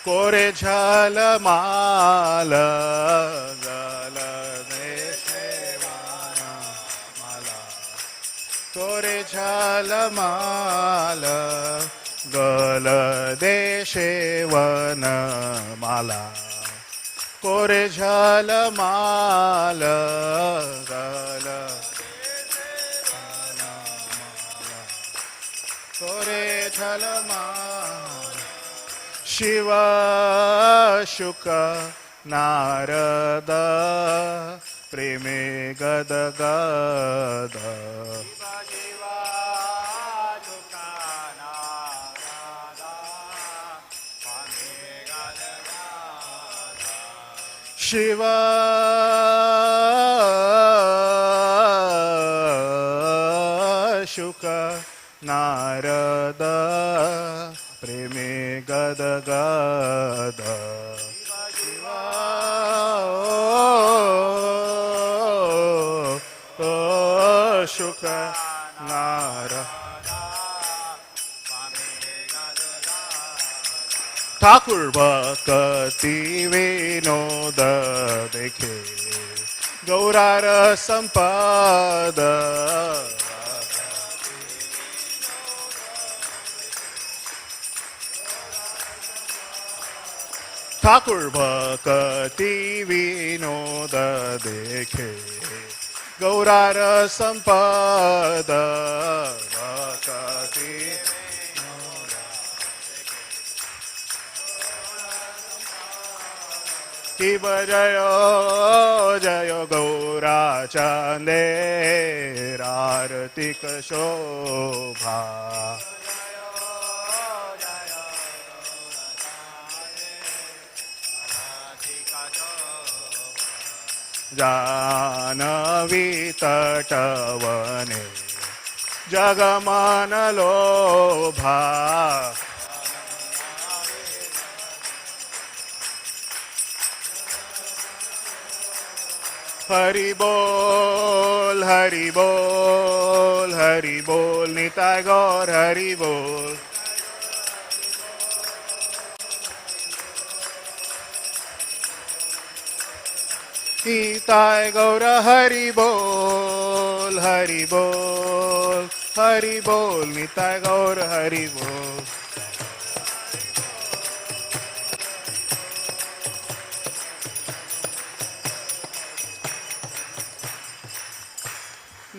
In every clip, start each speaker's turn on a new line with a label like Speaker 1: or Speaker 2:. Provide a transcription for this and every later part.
Speaker 1: कोरे झलमाल गल देशेवाना माला कोरे झलमाल गल देशेवन माला कोरे झलमाल गल कोरे झलमाल शिव शुक नारद प्रेमे गद गद शिव शुक नारद प्रेमे गद गद शुक नारद ठाकुर भक्ति विनोद देखे गौरार संपद ठाकुर भक्ति विनोद देखे गौरार संपद भक्ति शिव जय जय गौरा चंदेरारतिक शोभा जानवी तटवने जगमन लोभा हरि बोल हरि बोल हरि बोल निताय गौर हरि बोल निताय गौर हरि बोल हरि बोल हरि बोल निताय गौर हरि बोल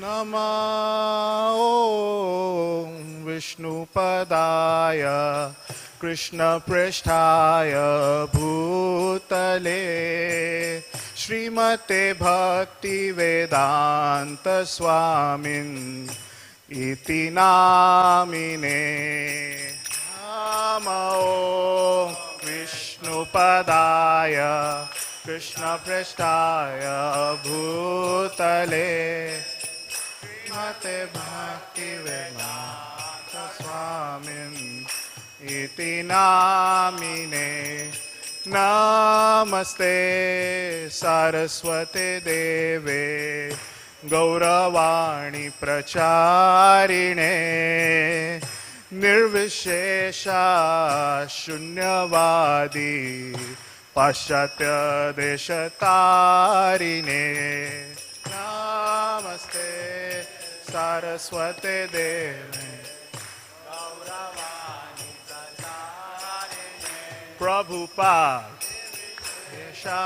Speaker 1: नमो विष्णुपदाय कृष्णपृष्ठाय भूतले श्रीमते भक्तिवेदांत स्वामिन् इति नामिने नमो विष्णुपदाय कृष्णपृष्ठाय भूतले श्रीमते भक्तिवेदांत स्वामिन् इति नामिने नमस्ते सारस्वते देवे गौरवाणी प्रचारिणे निर्विशेषा शून्यवादी पाश्चात्य देशतारिणे नमस्ते सारस्वते देवे प्रभुपाद ऐसा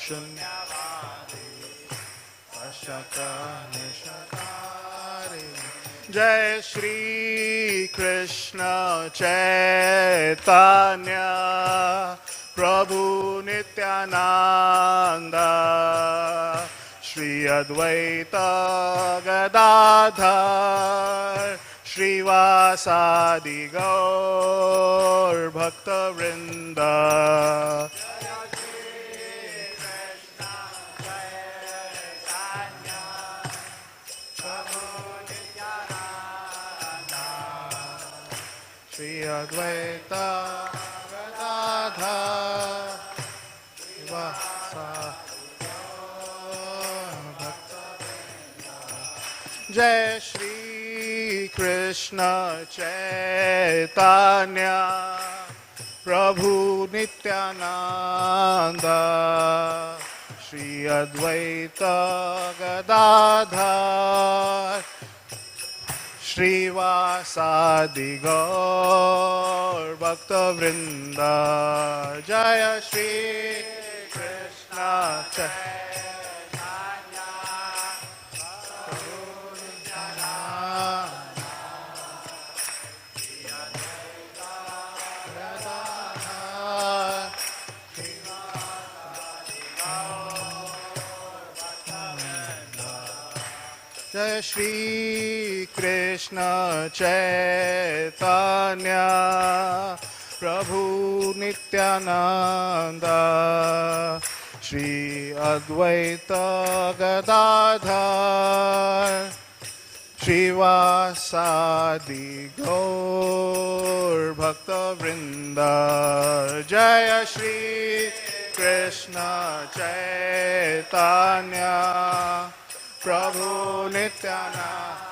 Speaker 1: शून्यवादी जय श्री कृष्ण चैतन्य प्रभु नित्यानंद श्री अद्वैत गदाधर श्रीवासादि गौर भक्तवृंद श्री अद्वैत गदाधर जय श्री कृष्ण चैतन्य प्रभु नित्यानंद श्री अद्वैत गदाधर श्रीवासादि गौर भक्त वृंद जय श्री कृष्ण जय श्री कृष्ण चैतन्य प्रभु नित्यानंद श्री अद्वैत गदाधर श्रीवासादि गौर भक्त वृंद जय श्री कृष्ण चैतन्य प्रभु नित्यानंद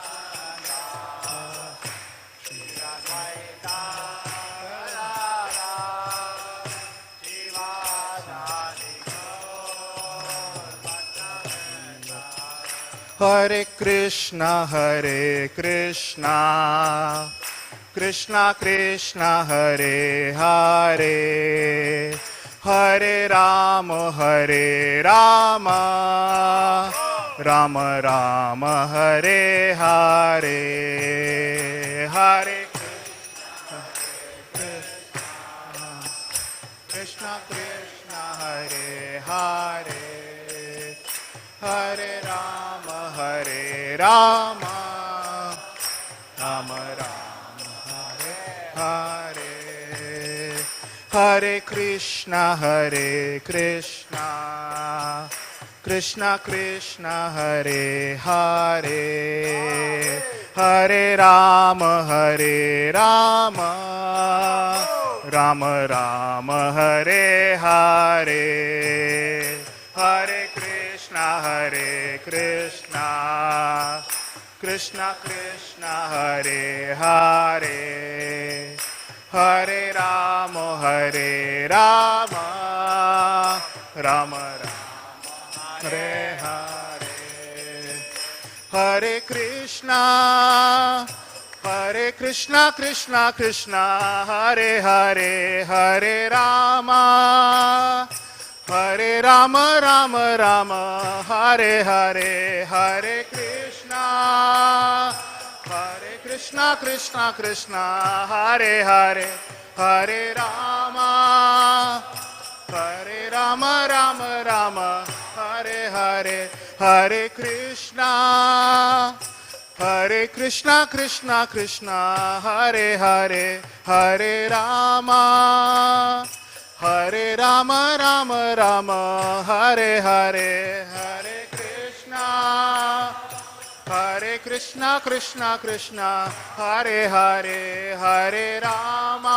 Speaker 1: श्री अद्वैत श्रीवासादि गौर भक्त वृंद हरे Krishna Krishna Krishna Hare Hare Hare Ram Ram Ram Hare Hare Hare Krishna Krishna Hare Hare Hare Ram Ram Ram Hare Hare Hare Krishna Krishna Krishna Hare Hare Hare Ram Ram Ram Hare Hare Hare Krishna Krishna Krishna Hare Hare Hare Ram Ram Ram Hare Hare Hare Krishna Krishna Krishna Hare Hare Hare Ram Ram Ram Hare Hare Hare Krishna Krishna Krishna Hare Hare Hare Ram Ram Ram Hare Hare Hare Krishna Krishna Krishna Hare Hare Hare Ram Ram Ram Hare Hare Hare Krishna Krishna Krishna Hare Hare Hare Ram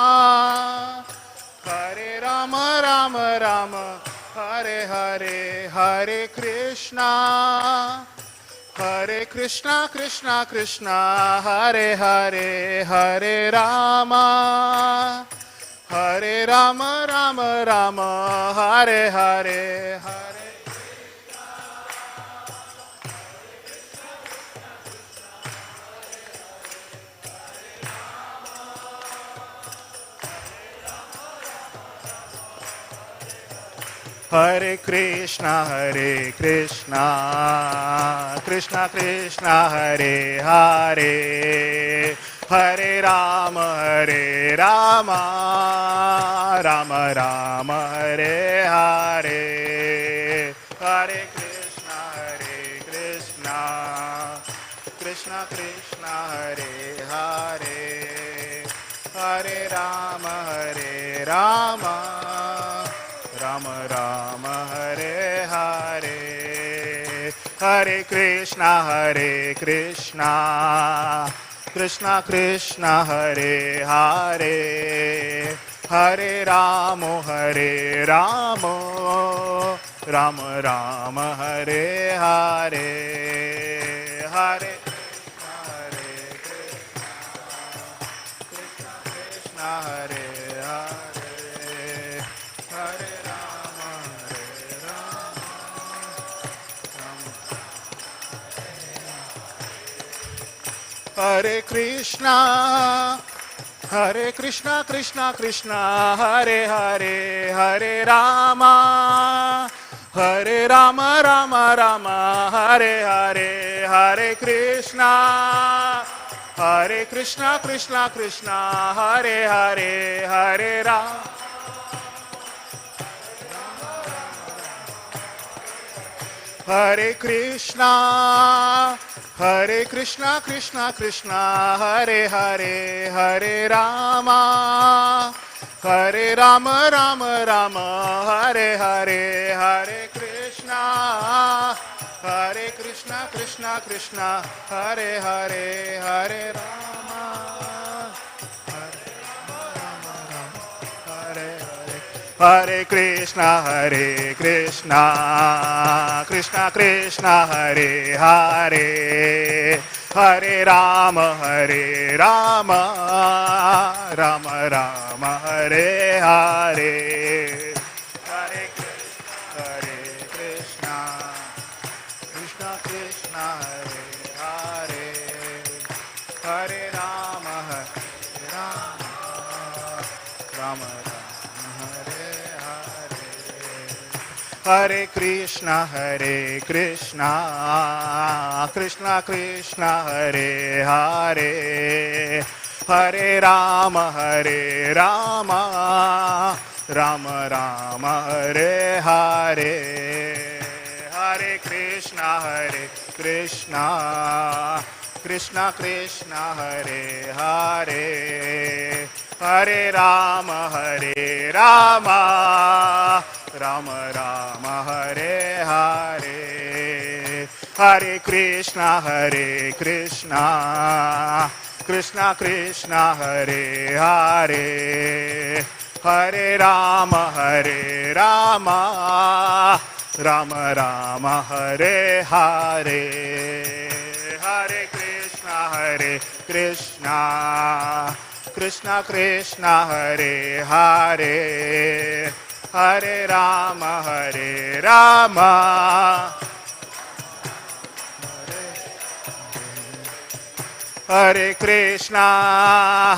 Speaker 1: Ram Ram Hare Hare Hare Krishna Krishna Krishna Hare Hare Hare Ram Ram Ram Hare Hare Hare Hare Krishna Krishna Krishna Hare Hare Hare Ram Ram Ram Hare Hare Hare Krishna Krishna Krishna Hare Hare Hare Ram Ram Ram Hare Hare Hare Krishna Krishna Krishna Hare Hare Hare Ram Ram Ram Hare Hare Hare Krishna Krishna Hare Hare Hare Krishna, Krishna Krishna, Hare Hare, Hare Rama, Rama Rama, Hare Hare, Hare Krishna, Krishna Krishna, Hare Hare, Hare Rama. Hare Krishna, Krishna Krishna, Hare Hare, Hare Rama, Rama Rama, Hare Hare, Hare Krishna, Krishna Krishna, Hare Hare, Hare Rama, Hare Krishna, Krishna Krishna, Hare Hare, Hare Rama, Rama Rama, Hare Hare, Hare Krishna, Krishna Krishna, Hare Hare, Hare Rama, Rama Hare Krishna, Krishna Krishna, Hare Hare, Hare Rama, Rama Rama, Hare Hare, Hare Krishna, Krishna Krishna, Hare Hare, Hare Rama, Rama Rama, Hare Hare, Hare Krishna, Krishna Krishna, Hare Hare, Hare Rama, Rama Rama, Hare Hare, Hare Krishna, Krishna Krishna, Hare Hare, Hare Rama, Hare Krishna,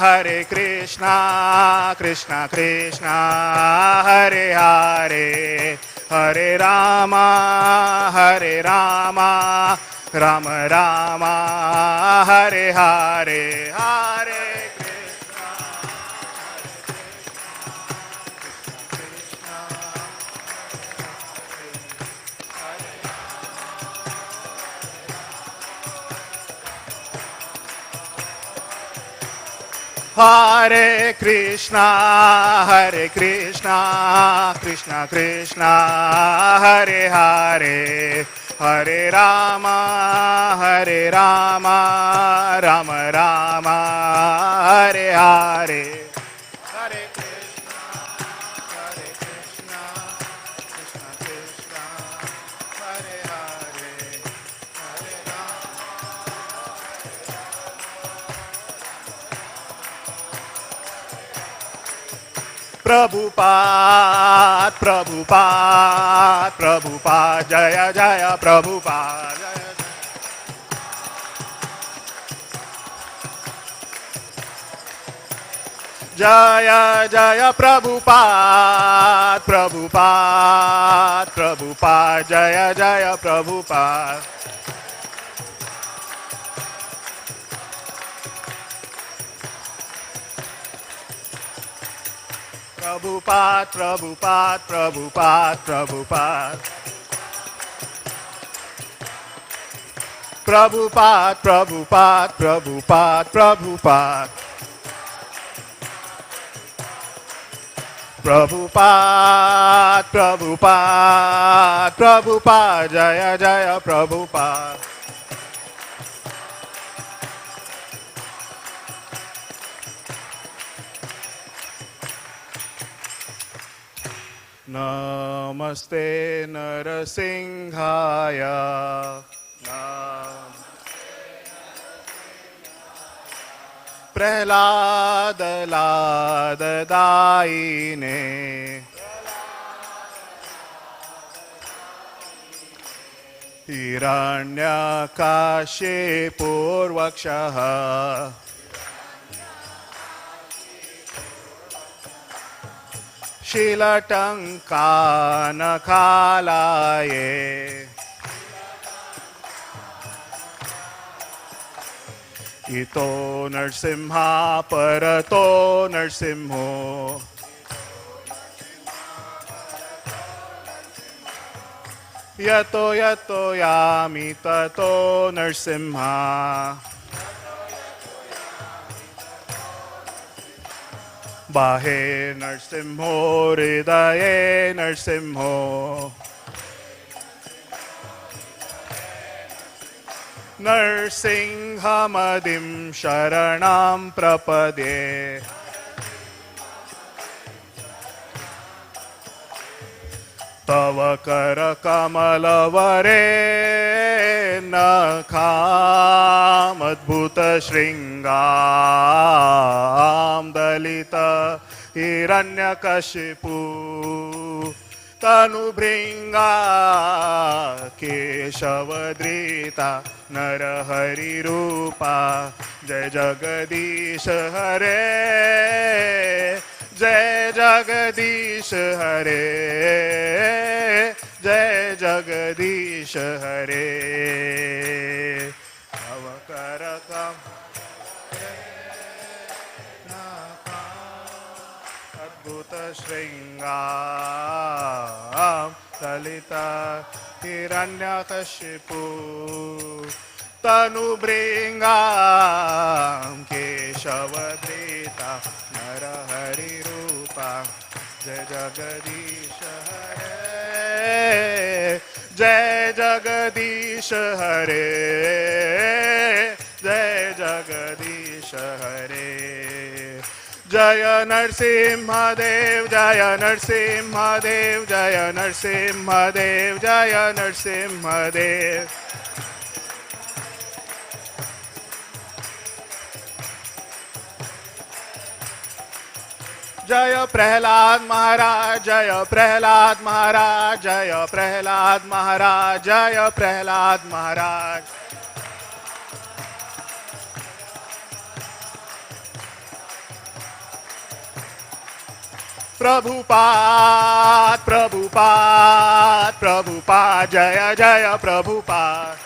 Speaker 1: Krishna Krishna, Hare Hare, Hare Rama, Rama Rama, Hare Hare, Hare Hare Krishna, Krishna Krishna, Hare Hare, Hare Rama, Rama Rama, Hare Hare. Hare Krishna, Krishna Krishna, Hare Hare, Hare Rama. Prabhupada, Prabhupada, Prabhupada, Jaya Jaya Prabhupada, Jaya Jaya Prabhupada, Prabhupada, Prabhupada, Jaya Jaya Prabhupada. Prabhupada, Prabhupada, Prabhupada, Prabhupada. Prabhupada, Prabhupada, Prabhupada, Prabhupada. Prabhupada, Prabhupada, Prabhupada, Jaya Jaya Prabhupada. Namaste Narasimhaya. Prahlad Ladadaine. हिरण्यकाशिपूर्वक्षः शीलटङ्कानकालाये इतो नरसिंहा परतो नरसिंहो यतो यतो यामि ततो नरसिंहा बाहे नरसिंहो हृदये नरसिंहो नरसिंहमदिं शरणं प्रपद्ये तव करकमलवरे नखामद्भुतशृङ्गां दलित हिरण्यकशिपु तनुभृङ्गा केशवधृता नरहरिरूपा जय जगदीश हरे जय जगदीश हरे जय जगदीश हरे अवकरकम अद्भुत श्रृंगार दलिता हिरण्यकशिपु तनुभृङ्गा केशवधृता नरहरिरूपा जय जगदीश हरे जय जगदीश हरे जय जगदीश हरे जय नरसिंहदेव जय नरसिंहदेव जय नरसिंहदेव जय नरसिंहदेव जय प्रहलाद महाराज जय प्रहलाद महाराज जय प्रहलाद महाराज जय प्रहलाद महाराज प्रभुपाद प्रभुपाद प्रभुपाद जय जय Prabhupada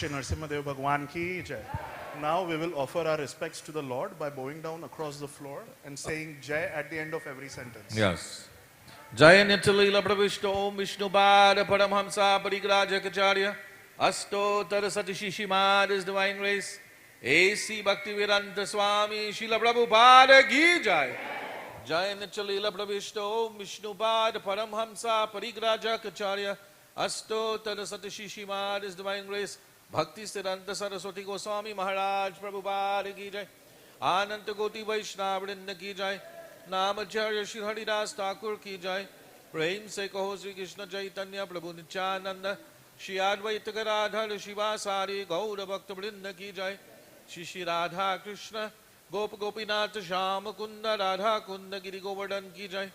Speaker 1: Shri Narasimhadev Bhagwan ki jai. Now we will offer our respects to the Lord by bowing down across the floor and saying Jai at the end of every sentence.
Speaker 2: Yes. Jaya Nityalila Pravishta Om Vishnupad Paramhamsa Parigrajakacharya Asto Tarasati Shishimad His Divine Grace A.C. Bhaktivedanta Swami Srila Prabhupada Ki Jai. Jaya Nityalila Pravishta Om Vishnupad Paramhamsa Parigrajakacharya Asto Tarasati Shishimad His Divine Grace Bhakti Siddhanta Saraswati Goswami Maharaj Prabhupada Ki Jai. Ananta Koti Vaishnava Vrinda Ki Jai. Namacharya Shri Haridas Thakur Ki Jai. Prem Se Kaho Sri Krishna Chaitanya Prabhu Nityananda Shri Advaita Gadadhar Shivasari Gaura Bhakta Vrinda Ki Jai. Shri Shri Radha Krishna Gop Gopinath Shama Kunda Radha Kunda Giri Govardhan Ki Jai.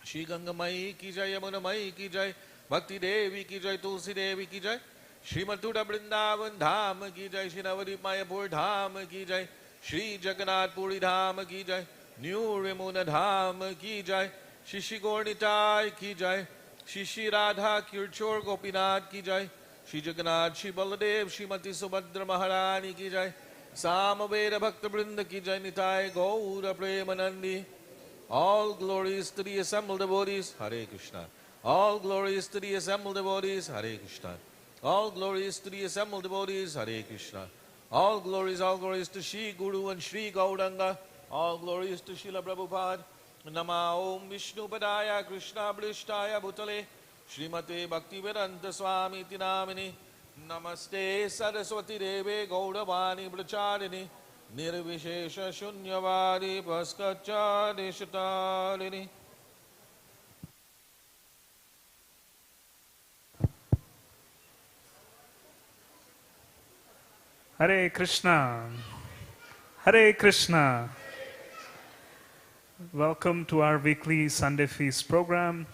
Speaker 2: Shri Ganga Mai Ki Jai Yamuna Mai Ki Jai. Bhakti Devi Ki Jai Tulsi Devi Ki Jai. Shri Mathura Vrindavan Dham Ki Jai. Shri Navadvip Mayapur Dham Ki Jai. Shri Jagannath Puri Dham Ki Jai. New Ramuna Dham Ki Jai. Shri Shri Gaurnitai Ki Jai. Shri Shri Radha Kirchor Gopinath Ki Jai. Shri Jagannath Shri Baladev Shrimati Subhadra Maharani Ki Jai. Samaveda Bhakta Vrinda Ki Jai. Nitai Gaura Premanandi. All glories to the assembled devotees. Hare Krishna. All glories to the assembled devotees. Hare Krishna. All glories to the assembled devotees. Hare Krishna. All glories to Shri Guru and Shri Gauranga. All glories to Srila Prabhupada. Nama Om Vishnu Padaya Krishna Blishtaya Bhutale Srimate Bhaktivedanta Swami Tinamini. Namaste Saraswati Deve Gauravani Pracharini Nirvishesha Shunyavadi Paskacha Deshatalini.
Speaker 3: Hare Krishna, Hare Krishna, Welcome to our weekly Sunday Feast program.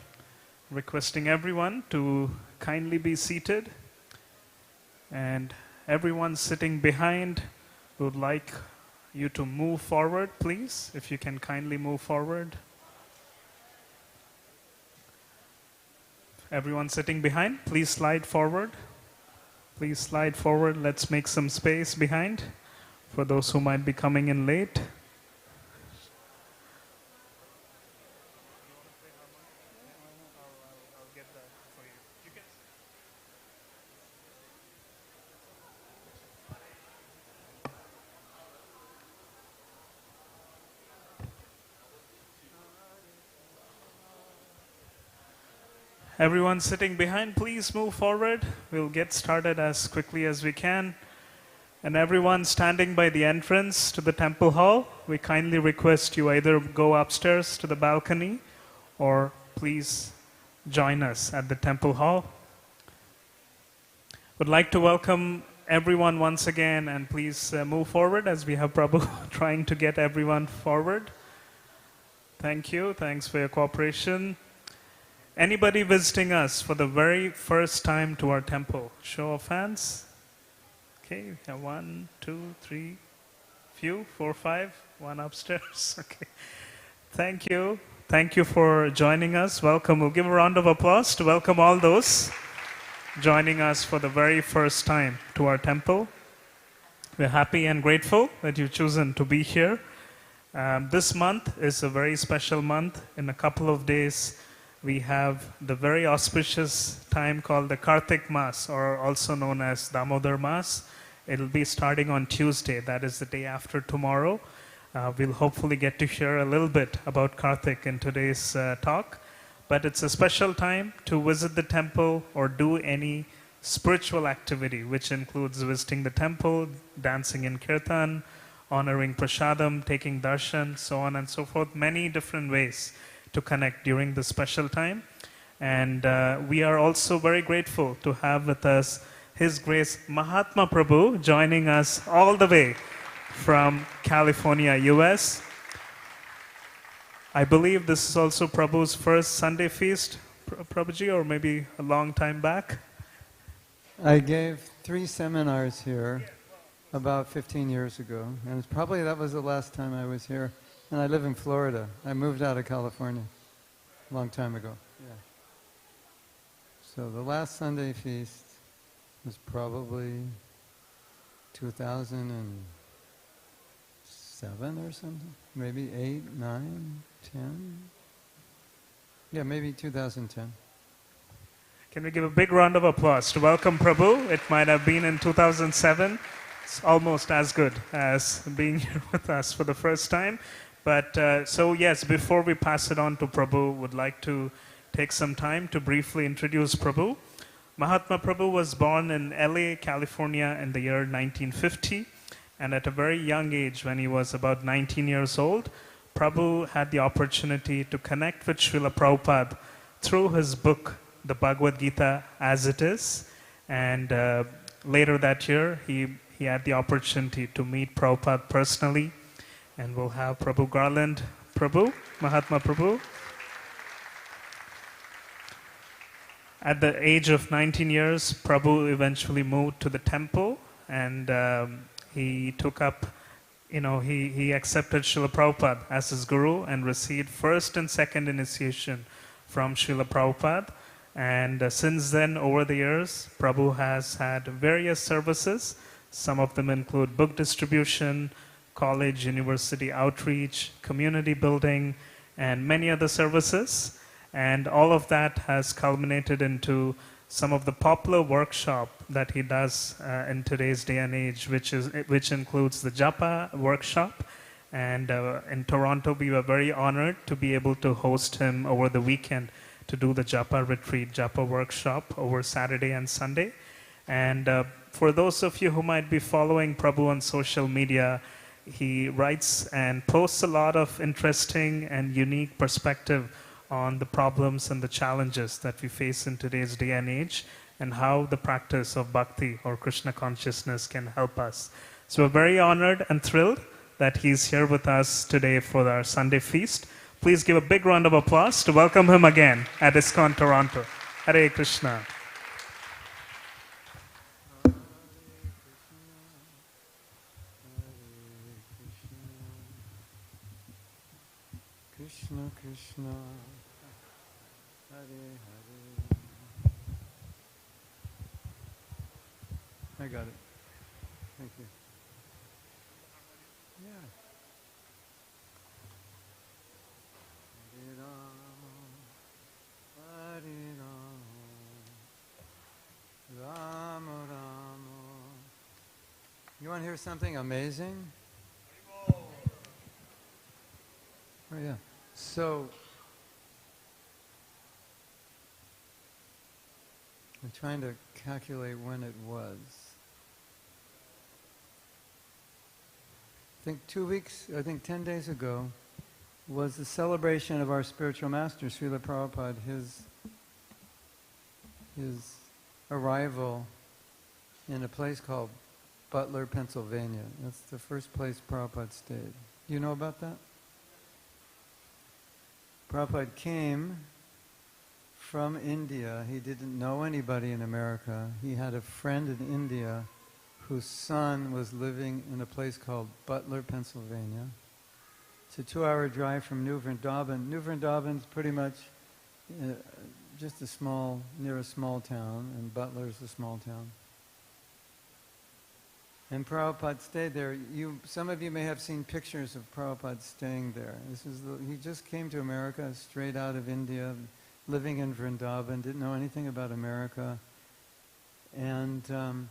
Speaker 3: Requesting everyone to kindly be seated. And everyone sitting behind would like you to move forward, please. If you can kindly move forward. Everyone sitting behind, please slide forward. Please slide forward. Let's make some space behind for those who might be coming in late. Everyone sitting behind, please move forward. We'll get started as quickly as we can. And everyone standing by the entrance to the temple hall, we kindly request you either go upstairs to the balcony or please join us at the temple hall. Would like to welcome everyone once again, and please move forward as we have Prabhu trying to get everyone forward. Thank you. Thanks for your cooperation. Anybody visiting us for the very first time to our temple? Show of hands. Okay, we have 1, 2, 3, few, 4, 5, one upstairs. Okay, thank you. Thank you for joining us. Welcome. We'll give a round of applause to welcome all those joining us for the very first time to our temple. We're happy and grateful that you've chosen to be here. This month is a very special month. In a couple of days, we have the very auspicious time called the Kartik Mass, or also known as Damodar Mass. It'll be starting on Tuesday. That is the day after tomorrow. We'll hopefully get to hear a little bit about Kartik in today's talk. But it's a special time to visit the temple or do any spiritual activity, which includes visiting the temple, dancing in kirtan, honoring prasadam, taking darshan, so on and so forth. Many different ways to connect during this special time. And we are also very grateful to have with us His Grace Mahatma Prabhu joining us all the way from California, US. I believe this is also Prabhu's first Sunday feast, Prabhuji, or maybe a long time back.
Speaker 4: I gave 3 seminars here about 15 years ago, and it's probably that was the last time I was here. And I live in Florida. I moved out of California a long time ago. Yeah. So the last Sunday feast was probably 2007 or something. Maybe 8, 9, 10. Yeah, maybe 2010.
Speaker 3: Can we give a big round of applause to welcome Prabhu? It might have been in 2007. It's almost as good as being here with us for the first time. But so yes, before we pass it on to Prabhu, would like to take some time to briefly introduce Prabhu. Mahatma Prabhu was born in LA, California in the year 1950. And at a very young age, when he was about 19 years old, Prabhu had the opportunity to connect with Srila Prabhupada through his book, the Bhagavad Gita as it is. And later that year, he had the opportunity to meet Prabhupada personally. And we'll have Prabhu Garland. Prabhu, Mahatma Prabhu. At the age of 19 years, Prabhu eventually moved to the temple, and he took up, he accepted Srila Prabhupada as his guru and received first and second initiation from Srila Prabhupada. And since then, over the years, Prabhu has had various services. Some of them include book distribution, college, university outreach, community building, and many other services. And all of that has culminated into some of the popular workshop that he does in today's day and age, which includes the Japa workshop. And in Toronto, we were very honored to be able to host him over the weekend to do the Japa retreat, Japa workshop over Saturday and Sunday. And for those of you who might be following Prabhu on social media, he writes and posts a lot of interesting and unique perspective on the problems and the challenges that we face in today's day and age, and how the practice of bhakti or Krishna consciousness can help us. So we're very honored and thrilled that he's here with us today for our Sunday feast. Please give a big round of applause to welcome him again at ISKCON Toronto. Hare Krishna.
Speaker 4: Krishna Krishna, Hare Hare. I got it. Thank you. Yeah. Hare Rama, Hare Rama, Rama Rama. You want to hear something amazing? Oh yeah. So I'm trying to calculate when it was. I think 10 days ago was the celebration of our spiritual master, Srila Prabhupada, his arrival in a place called Butler, Pennsylvania. That's the first place Prabhupada stayed. You know about that? Prabhupada came from India. He didn't know anybody in America. He had a friend in India whose son was living in a place called Butler, Pennsylvania. It's a 2-hour drive from New Vrindavan. New Vrindavan's pretty much just near a small town, and Butler's a small town. And Prabhupada stayed there. Some of you may have seen pictures of Prabhupada staying there. He just came to America straight out of India, living in Vrindavan, didn't know anything about America. And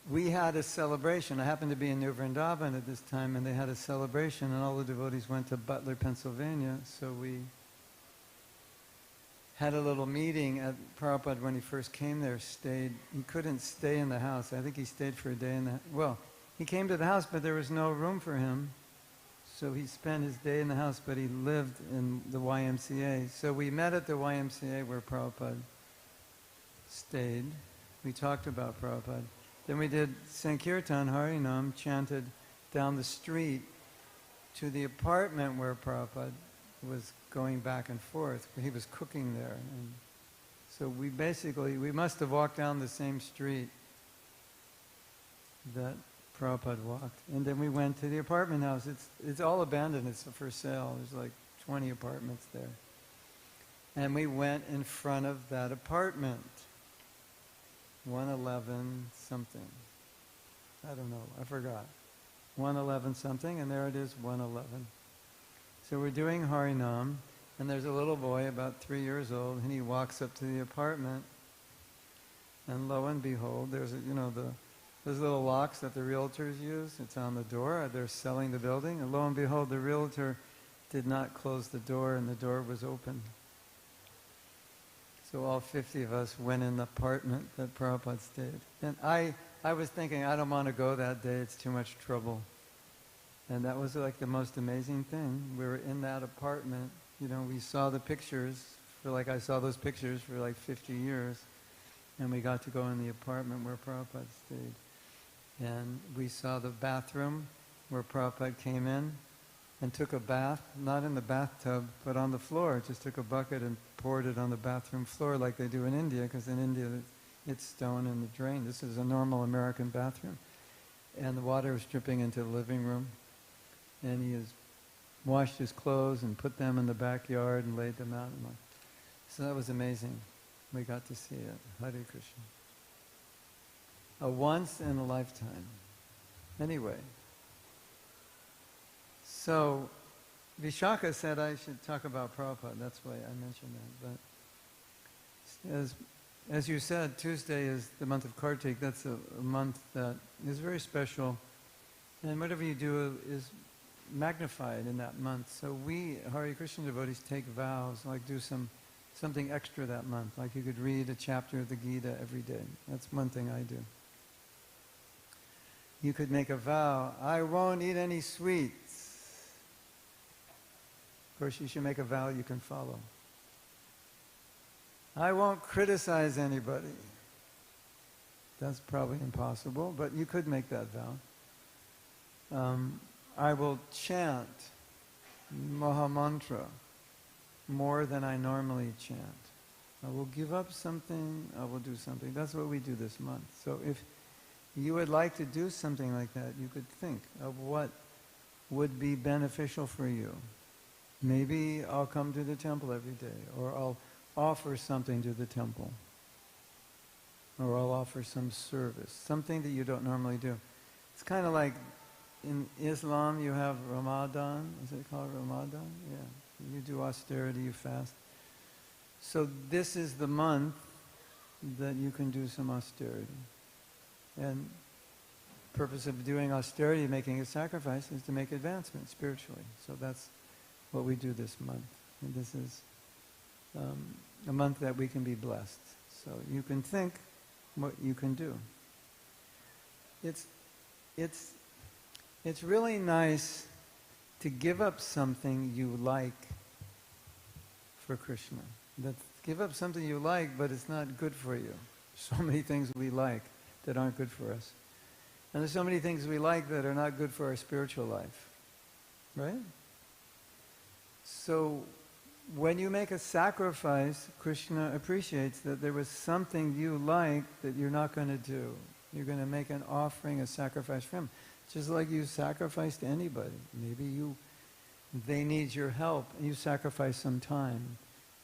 Speaker 4: we had a celebration. I happened to be in New Vrindavan at this time, and they had a celebration, and all the devotees went to Butler, Pennsylvania. So we had a little meeting at Prabhupada when he first came there, stayed. He couldn't stay in the house. I think he stayed for a day he came to the house, but there was no room for him. So he spent his day in the house, but he lived in the YMCA. So we met at the YMCA where Prabhupada stayed. We talked about Prabhupada. Then we did Sankirtan, Harinam, chanted down the street to the apartment where Prabhupada was going back and forth. He was cooking there. And so we must have walked down the same street that Prabhupada walked. And then we went to the apartment house. It's all abandoned. It's for sale. There's like 20 apartments there. And we went in front of that apartment. 111 something. I don't know. I forgot. 111 something, and there it is, 111. So we're doing Harinam, and there's a little boy about 3 years old, and he walks up to the apartment, and lo and behold, there's those little locks that the realtors use. It's on the door. They're selling the building, and lo and behold, the realtor did not close the door, and the door was open. So all 50 of us went in the apartment that Prabhupada stayed. And I was thinking, I don't want to go that day. It's too much trouble. And that was like the most amazing thing. We were in that apartment. We saw the pictures. I saw those pictures for like 50 years. And we got to go in the apartment where Prabhupada stayed. And we saw the bathroom where Prabhupada came in and took a bath, not in the bathtub, but on the floor. Just took a bucket and poured it on the bathroom floor like they do in India, because in India it's stone in the drain. This is a normal American bathroom. And the water was dripping into the living room. And he has washed his clothes and put them in the backyard and laid them out. So that was amazing. We got to see it. Hare Krishna. A once in a lifetime. Anyway. So, Vishaka said I should talk about Prabhupada. That's why I mentioned that. But as you said, Tuesday is the month of Kartik. That's a month that is very special. And whatever you do is magnified in that month. So we, Hare Krishna devotees, take vows, like do something extra that month. Like you could read a chapter of the Gita every day. That's one thing I do. You could make a vow, I won't eat any sweets. Of course, you should make a vow you can follow. I won't criticize anybody. That's probably impossible, but you could make that vow. I will chant Mahamantra more than I normally chant. I will give up something, I will do something. That's what we do this month. So if you would like to do something like that, you could think of what would be beneficial for you. Maybe I'll come to the temple every day, or I'll offer something to the temple, or I'll offer some service, something that you don't normally do. It's kind of like in Islam you have Ramadan. Is it called Ramadan? Yeah. You do austerity, you fast. So this is the month that you can do some austerity. And the purpose of doing austerity, making a sacrifice, is to make advancement spiritually. So that's what we do this month. And this is a month that we can be blessed. So you can think what you can do. It's really nice to give up something you like for Krishna. Give up something you like, but it's not good for you. So many things we like that aren't good for us. And there's so many things we like that are not good for our spiritual life. Right? So when you make a sacrifice, Krishna appreciates that there was something you like that you're not going to do. You're going to make an offering, a sacrifice for him. Just like you sacrifice to anybody. Maybe they need your help, and you sacrifice some time.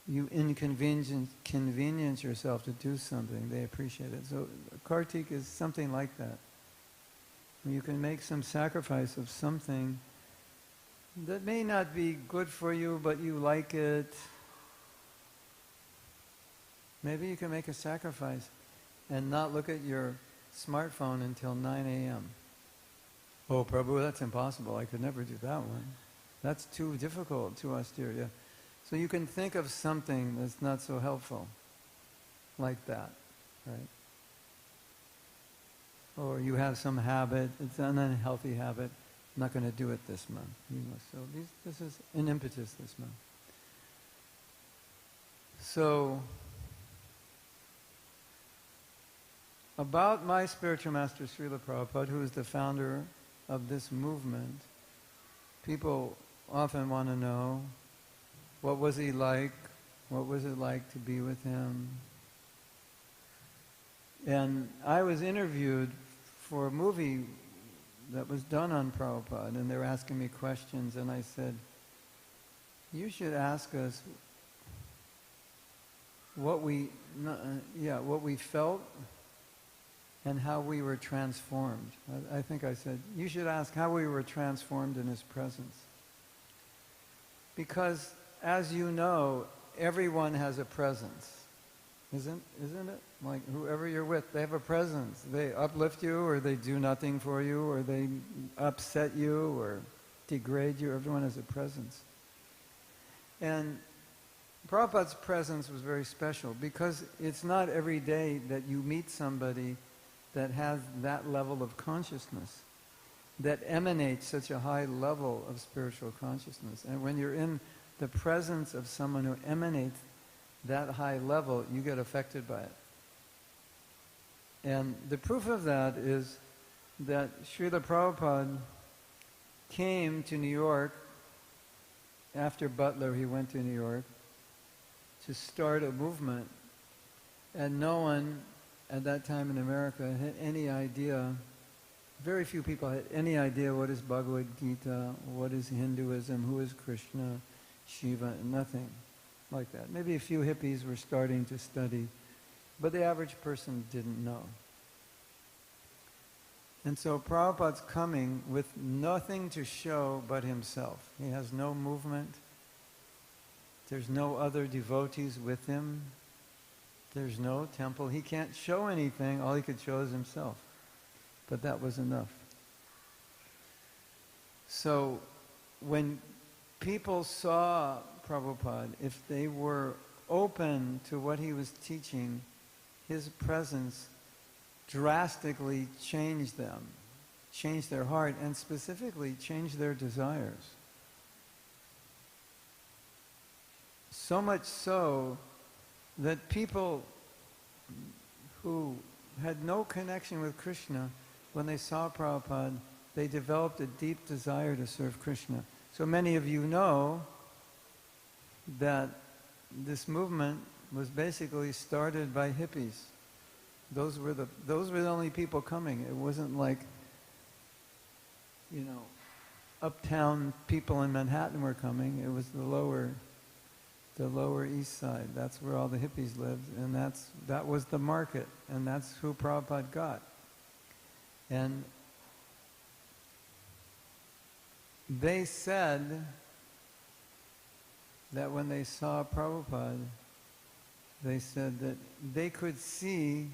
Speaker 4: You inconvenience yourself to do something. They appreciate it. So Kartik is something like that. You can make some sacrifice of something that may not be good for you, but you like it. Maybe you can make a sacrifice and not look at your smartphone until 9 a.m. Oh, Prabhu, that's impossible. I could never do that one. That's too difficult, too austere. Yeah. So you can think of something that's not so helpful, like that, right? Or you have some habit, it's an unhealthy habit. I'm not going to do it this month. So this is an impetus this month. So, about my spiritual master, Srila Prabhupada, who is the founder of this movement, people often want to know, what was he like? What was it like to be with him? And I was interviewed for a movie that was done on Prabhupada, and they were asking me questions, and I said, you should ask us what we felt and how we were transformed. I think I said, you should ask how we were transformed in his presence. Because, as you know, everyone has a presence. Isn't it? Like whoever you're with, they have a presence. They uplift you, or they do nothing for you, or they upset you, or degrade you. Everyone has a presence. And Prabhupada's presence was very special because it's not every day that you meet somebody that has that level of consciousness, that emanates such a high level of spiritual consciousness. And when you're in the presence of someone who emanates that high level, you get affected by it. And the proof of that is that Srila Prabhupada came to New York. After Butler, he went to New York to start a movement. And no one at that time in America had any idea, very few people had any idea what is Bhagavad Gita, what is Hinduism, who is Krishna, Shiva, nothing like that. Maybe a few hippies were starting to study, but the average person didn't know. And so Prabhupada's coming with nothing to show but himself. He has no movement. There's no other devotees with him. There's no temple. He can't show anything. All he could show is himself. But that was enough. So when people saw Prabhupada, if they were open to what he was teaching, his presence drastically changed them, changed their heart, and specifically changed their desires. So much so that people who had no connection with Krishna, when they saw Prabhupada, they developed a deep desire to serve Krishna. So many of you know that this movement was basically started by hippies. Those were the only people coming. It wasn't like, you know, uptown people in Manhattan were coming. It was the lower east side. That's where all the hippies lived, and that was the market, and that's who Prabhupada got. And they said that when they saw Prabhupada, they said that they could see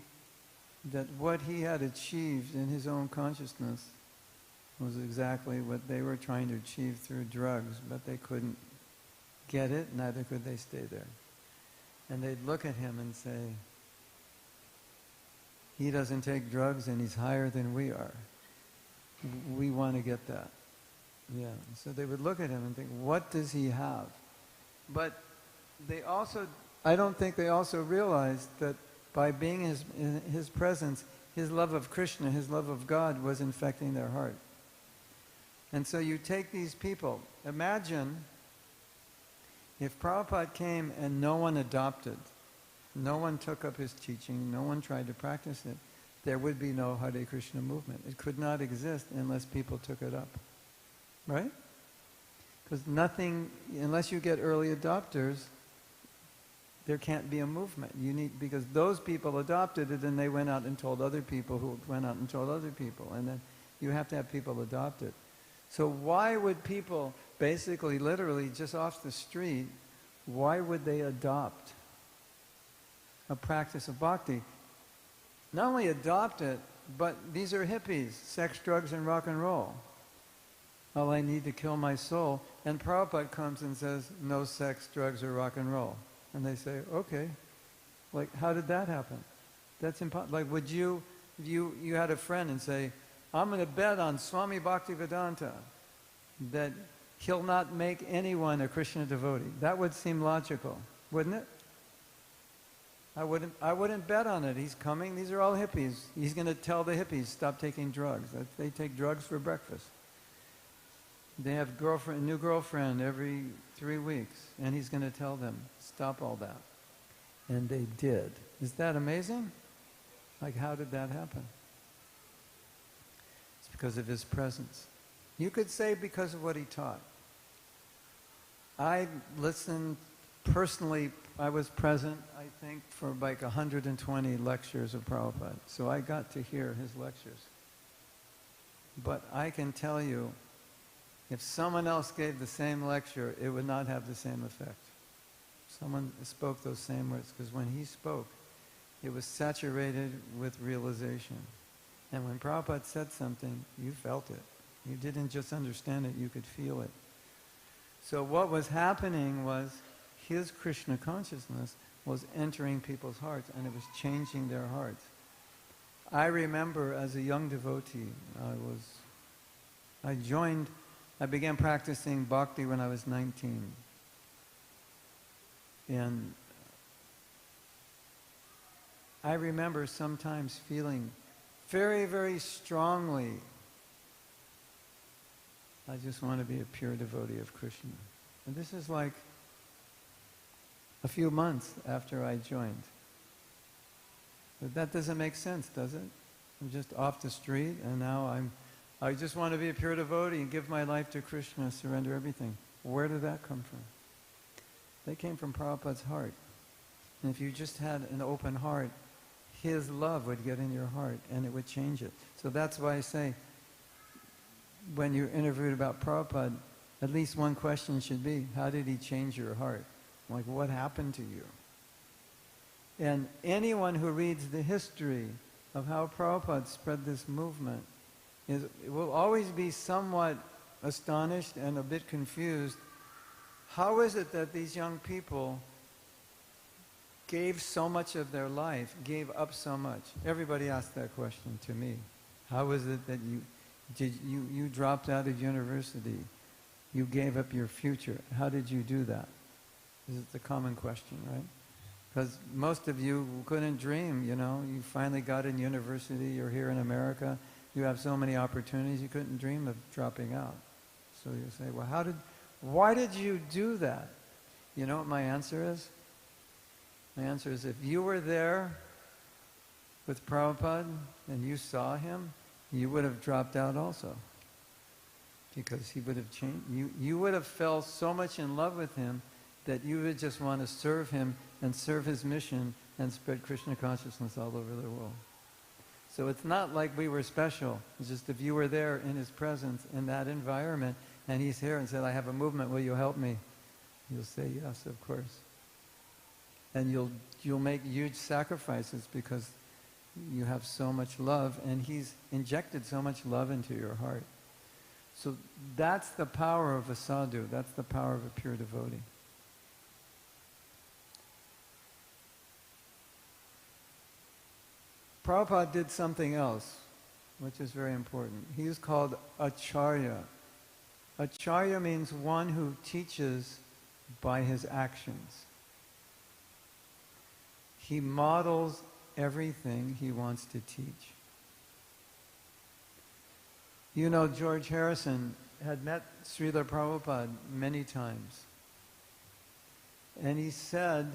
Speaker 4: that what he had achieved in his own consciousness was exactly what they were trying to achieve through drugs, but they couldn't get it, neither could they stay there. And they'd look at him and say, he doesn't take drugs and he's higher than we are. We want to get that. Yeah. So they would look at him and think, what does he have? But they also, I don't think they also realized that by being in his presence, his love of Krishna, his love of God was infecting their heart. And so you take these people, imagine if Prabhupada came and no one adopted, no one took up his teaching, no one tried to practice it, there would be no Hare Krishna movement. It could not exist unless people took it up. Right? Because nothing, unless you get early adopters, there can't be a movement. You need, because those people adopted it and they went out and told other people who went out and told other people. And then you have to have people adopt it. So why would people, basically, literally, just off the street, why would they adopt a practice of bhakti? Not only adopt it, but these are hippies, sex, drugs, and rock and roll. All I need to kill my soul. And Prabhupada comes and says, no sex, drugs, or rock and roll. And they say, okay. Like, how did that happen? That's impossible. Like, would you had a friend and say, I'm going to bet on Swami Bhaktivedanta that he'll not make anyone a Krishna devotee. That would seem logical, wouldn't it? I wouldn't bet on it. He's coming. These are all hippies. He's going to tell the hippies, stop taking drugs. They take drugs for breakfast. They have a new girlfriend every 3 weeks, and he's going to tell them, stop all that. And they did. Is that amazing? Like, how did that happen? It's because of his presence. You could say because of what he taught. I listened personally. I was present, I think, for like 120 lectures of Prabhupada. So I got to hear his lectures. But I can tell you, if someone else gave the same lecture, it would not have the same effect. Someone spoke those same words, because when he spoke, it was saturated with realization. And when Prabhupada said something, you felt it. You didn't just understand it, you could feel it. So what was happening was his Krishna consciousness was entering people's hearts, and it was changing their hearts. I remember as a young devotee, I began practicing bhakti when I was 19. And I remember sometimes feeling very, very strongly, I just want to be a pure devotee of Krishna. And this is like a few months after I joined. But that doesn't make sense, does it? I'm just off the street, and now I just want to be a pure devotee and give my life to Krishna, surrender everything. Where did that come from? They came from Prabhupada's heart. And if you just had an open heart, his love would get in your heart and it would change it. So that's why I say, when you're interviewed about Prabhupada, at least one question should be, how did he change your heart? Like, what happened to you? And anyone who reads the history of how Prabhupada spread this movement will always be somewhat astonished and a bit confused. How is it that these young people gave so much of their life, gave up so much? Everybody asked that question to me. How is it that you dropped out of university? You gave up your future. How did you do that? This is the common question, right? Because most of you couldn't dream, you know. You finally got in university, you're here in America, you have so many opportunities, you couldn't dream of dropping out. So you say, well, why did you do that? You know what my answer is? My answer is, if you were there with Prabhupada and you saw him, you would have dropped out also. Because he would have changed. You would have fell so much in love with him that you would just want to serve him and serve his mission and spread Krishna consciousness all over the world. So it's not like we were special. It's just if you were there in his presence, in that environment, and he's here and said, I have a movement, will you help me? You'll say, yes, of course. And you'll make huge sacrifices because you have so much love, and he's injected so much love into your heart. So that's the power of a sadhu. That's the power of a pure devotee. Prabhupada did something else, which is very important. He is called Acharya. Acharya means one who teaches by his actions. He models everything he wants to teach. You know, George Harrison had met Srila Prabhupada many times. And he said,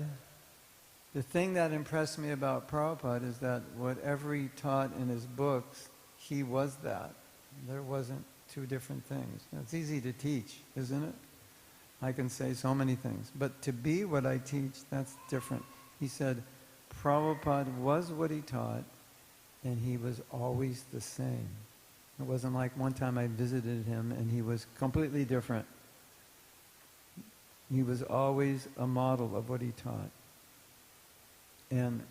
Speaker 4: the thing that impressed me about Prabhupada is that whatever he taught in his books, he was that. There wasn't two different things. It's easy to teach, isn't it? I can say so many things. But to be what I teach, that's different. He said, Prabhupada was what he taught, and he was always the same. It wasn't like one time I visited him and he was completely different. He was always a model of what he taught. And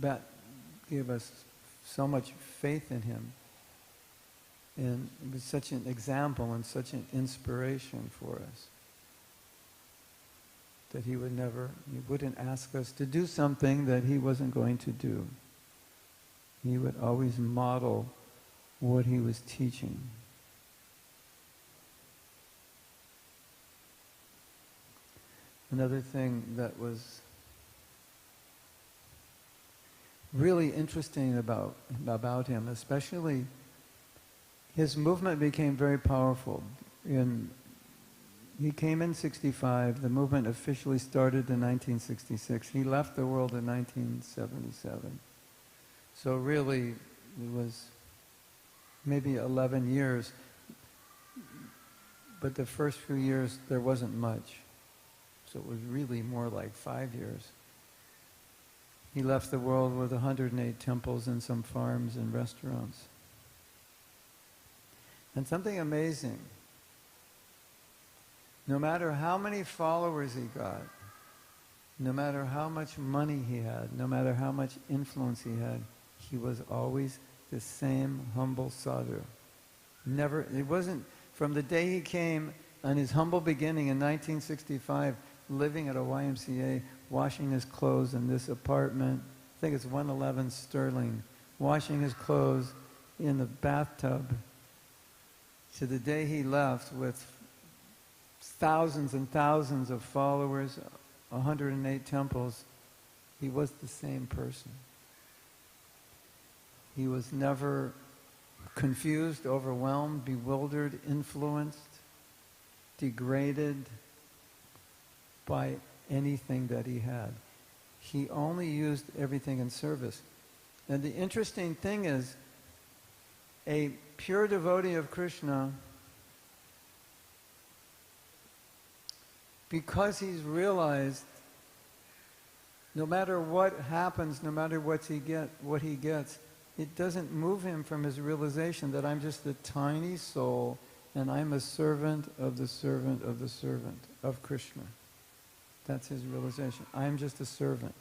Speaker 4: that gave us so much faith in him. And it was such an example and such an inspiration for us. That he wouldn't ask us to do something that he wasn't going to do. He would always model what he was teaching. Another thing that was really interesting about him, especially his movement became very powerful. He came in 65, the movement officially started in 1966. He left the world in 1977. So really, it was maybe 11 years, but the first few years there wasn't much. So it was really more like 5 years. He left the world with 108 temples and some farms and restaurants. And something amazing, no matter how many followers he got, no matter how much money he had, no matter how much influence he had, he was always the same humble sadhu. It wasn't, from the day he came on his humble beginning in 1965, living at a YMCA, washing his clothes in this apartment, I think it's 111 Sterling, washing his clothes in the bathtub, to the day he left with thousands and thousands of followers, 108 temples, he was the same person. He was never confused, overwhelmed, bewildered, influenced, degraded by anything that he had. He only used everything in service. And the interesting thing is, a pure devotee of Krishna, because he's realized no matter what happens, no matter what he gets, it doesn't move him from his realization that I'm just a tiny soul and I'm a servant of the servant of the servant of Krishna. That's his realization. I'm just a servant.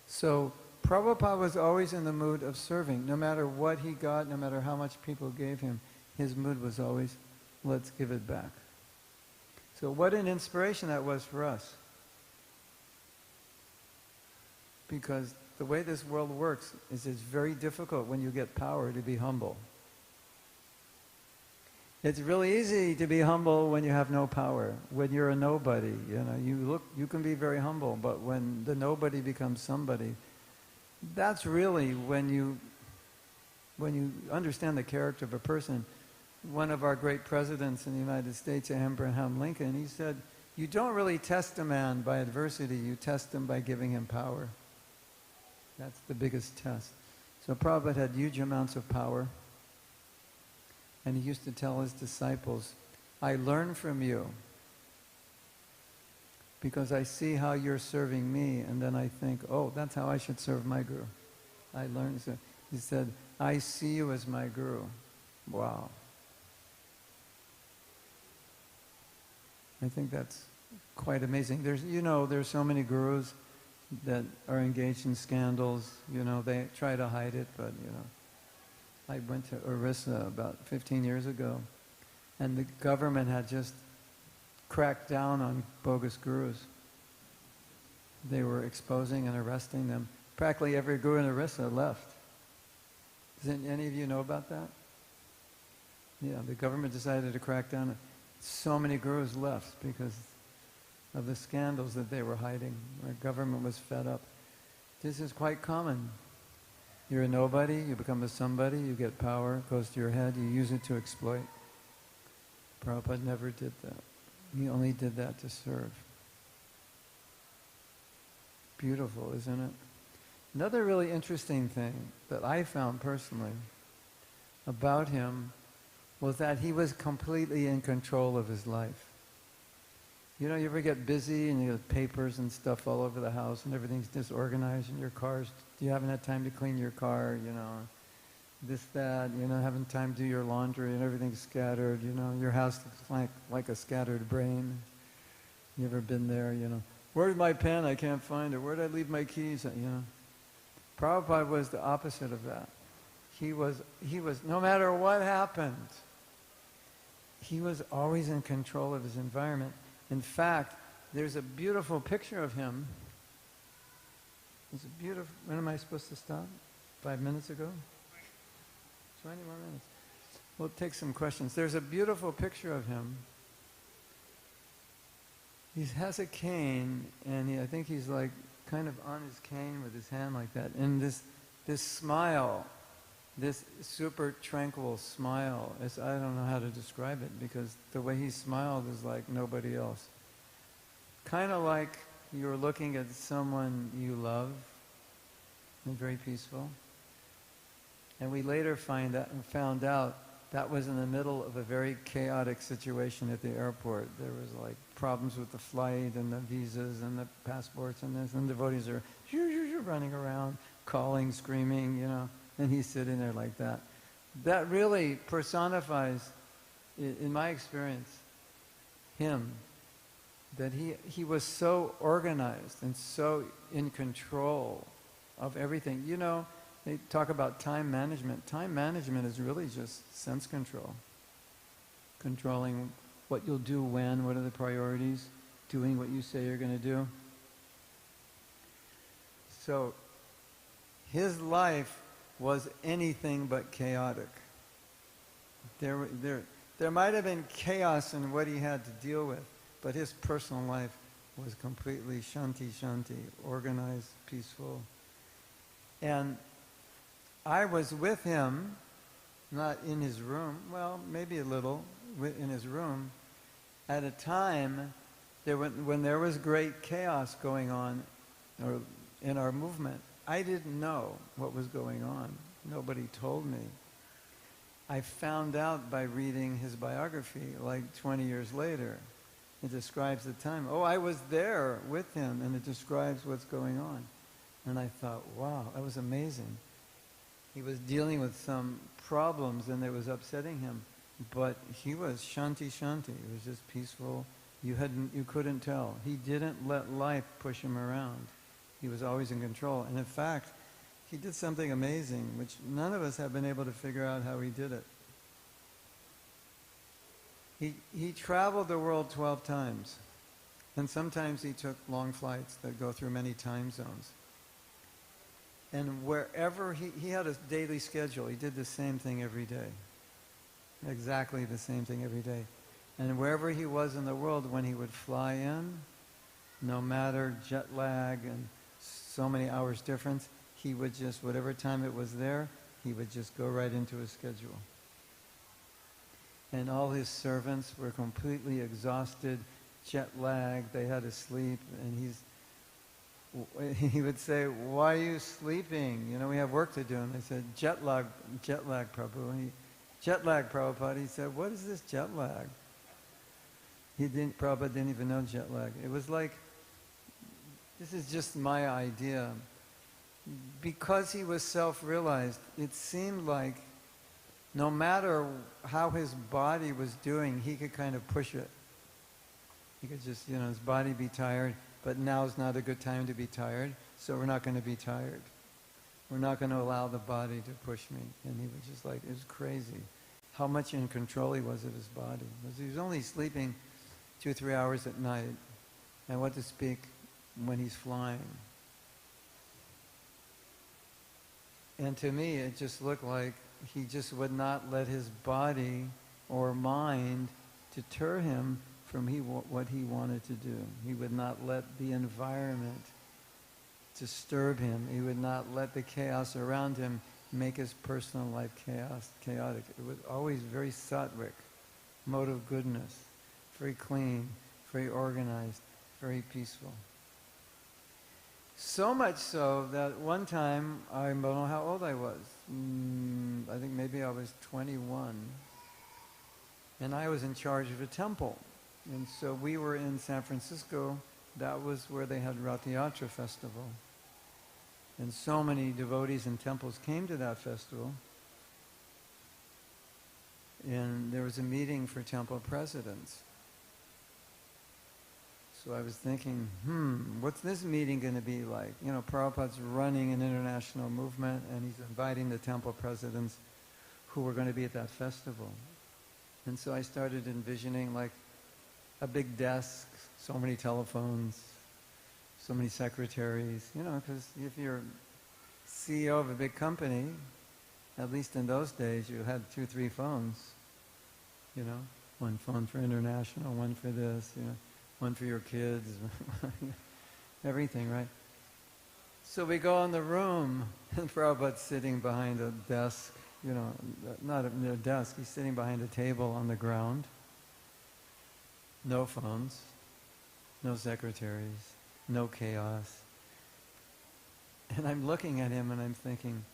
Speaker 4: So Prabhupada was always in the mood of serving. No matter what he got, no matter how much people gave him, his mood was always, let's give it back. So what an inspiration that was for us. Because the way this world works is it's very difficult when you get power to be humble. It's really easy to be humble when you have no power, when you're a nobody. You can be very humble, but when the nobody becomes somebody, that's really when you understand the character of a person, one of our great presidents in the United States, Abraham Lincoln, he said, you don't really test a man by adversity, you test him by giving him power. That's the biggest test. So Prabhupada had huge amounts of power, and he used to tell his disciples, I learn from you because I see how you're serving me, and then I think, oh, that's how I should serve my Guru. I learned. So he said, I see you as my Guru. Wow. I think that's quite amazing. There's so many gurus that are engaged in scandals. They try to hide it, but I went to Orissa about 15 years ago, and the government had just cracked down on bogus gurus. They were exposing and arresting them. Practically every guru in Orissa left. Does any of you know about that? Yeah, the government decided to crack down. So many gurus left because of the scandals that they were hiding. Our government was fed up. This is quite common. You're a nobody, you become a somebody, you get power, it goes to your head, you use it to exploit. Prabhupada never did that. He only did that to serve. Beautiful, isn't it? Another really interesting thing that I found personally about him was that he was completely in control of his life. You ever get busy and you have papers and stuff all over the house and everything's disorganized and your cars, you haven't had time to clean your car, this, that, having time to do your laundry and everything's scattered, your house looks like a scattered brain. You ever been there, where's my pen? I can't find it. Where did I leave my keys? Prabhupada was the opposite of that. He was, no matter what happened, he was always in control of his environment. In fact, there's a beautiful picture of him. It's a beautiful, when am I supposed to stop? 5 minutes ago? 20 more minutes. We'll take some questions. There's a beautiful picture of him. He has a cane, and I think he's like kind of on his cane with his hand like that. And this smile, this super tranquil smile, I don't know how to describe it because the way he smiled is like nobody else. Kind of like you're looking at someone you love and very peaceful. And we later found out that was in the middle of a very chaotic situation at the airport. There was like problems with the flight and the visas and the passports and this, and devotees are running around, calling, screaming, and he's sitting there like that. That really personifies, in my experience, him. That he was so organized and so in control of everything. They talk about time management. Time management is really just sense control. Controlling what you'll do when, what are the priorities, doing what you say you're going to do. So, his life was anything but chaotic. There might have been chaos in what he had to deal with, but his personal life was completely shanti, organized, peaceful. And I was with him, not in his room, well, maybe a little, in his room, at a time when there was great chaos going on in our movement. I didn't know what was going on. Nobody told me. I found out by reading his biography like 20 years later. It describes the time. Oh, I was there with him, and it describes what's going on. And I thought, wow, that was amazing. He was dealing with some problems, and it was upsetting him. But he was shanti. It was just peaceful. You couldn't tell. He didn't let life push him around. He was always in control. And in fact, he did something amazing, which none of us have been able to figure out how he did it. He traveled the world 12 times. And sometimes he took long flights that go through many time zones. And wherever he had a daily schedule, he did the same thing every day. Exactly the same thing every day. And wherever he was in the world, when he would fly in, no matter jet lag and so many hours difference, he would just, whatever time it was there, he would just go right into his schedule. and all his servants were completely exhausted, jet lagged, they had to sleep, and he would say, "Why are you sleeping? You know, we have work to do." And they said, jet lag, Prabhu. Jet lag, Prabhupada. He said, "What is this jet lag?" Prabhupada didn't even know jet lag. It was like, this is just my idea. Because he was self-realized, it seemed like no matter how his body was doing, he could kind of push it. He could just, his body be tired, but now's not a good time to be tired, so we're not going to be tired. We're not going to allow the body to push me. And he was just like, it was crazy how much in control he was of his body. Because he was only sleeping 2-3 hours at night, and what to speak when he's flying. And to me, it just looked like he just would not let his body or mind deter him from what he wanted to do. He would not let the environment disturb him. He would not let the chaos around him make his personal life chaotic. It was always very sattvic, mode of goodness, very clean, very organized, very peaceful. So much so that one time, I don't know how old I was. I think maybe I was 21. And I was in charge of a temple. And so we were in San Francisco. That was where they had Rath Yatra festival. And so many devotees and temples came to that festival. And there was a meeting for temple presidents. So I was thinking, what's this meeting going to be like? Prabhupada's running an international movement, and he's inviting the temple presidents who were going to be at that festival. And so I started envisioning like a big desk, so many telephones, so many secretaries, because if you're CEO of a big company, at least in those days, you had 2-3 phones, one phone for international, one for this, one for your kids, everything, right? So we go in the room, and Prabhupada's sitting behind a desk, not a desk, he's sitting behind a table on the ground. No phones, no secretaries, no chaos. And I'm looking at him and I'm thinking,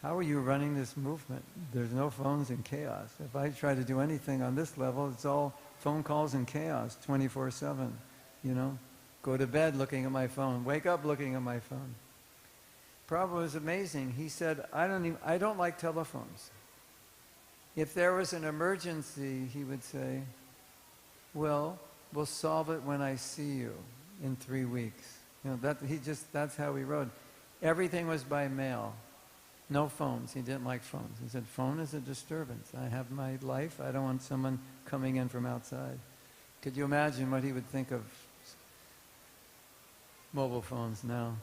Speaker 4: how are you running this movement? There's no phones and chaos. If I try to do anything on this level, it's all phone calls and chaos, 24/7, Go to bed looking at my phone, wake up looking at my phone. Prabhupada was amazing. He said, I don't like telephones. If there was an emergency, he would say, well, we'll solve it when I see you in 3 weeks. That's how he wrote. Everything was by mail. No phones. He didn't like phones. He said, phone is a disturbance. I have my life. I don't want someone coming in from outside. Could you imagine what he would think of mobile phones now?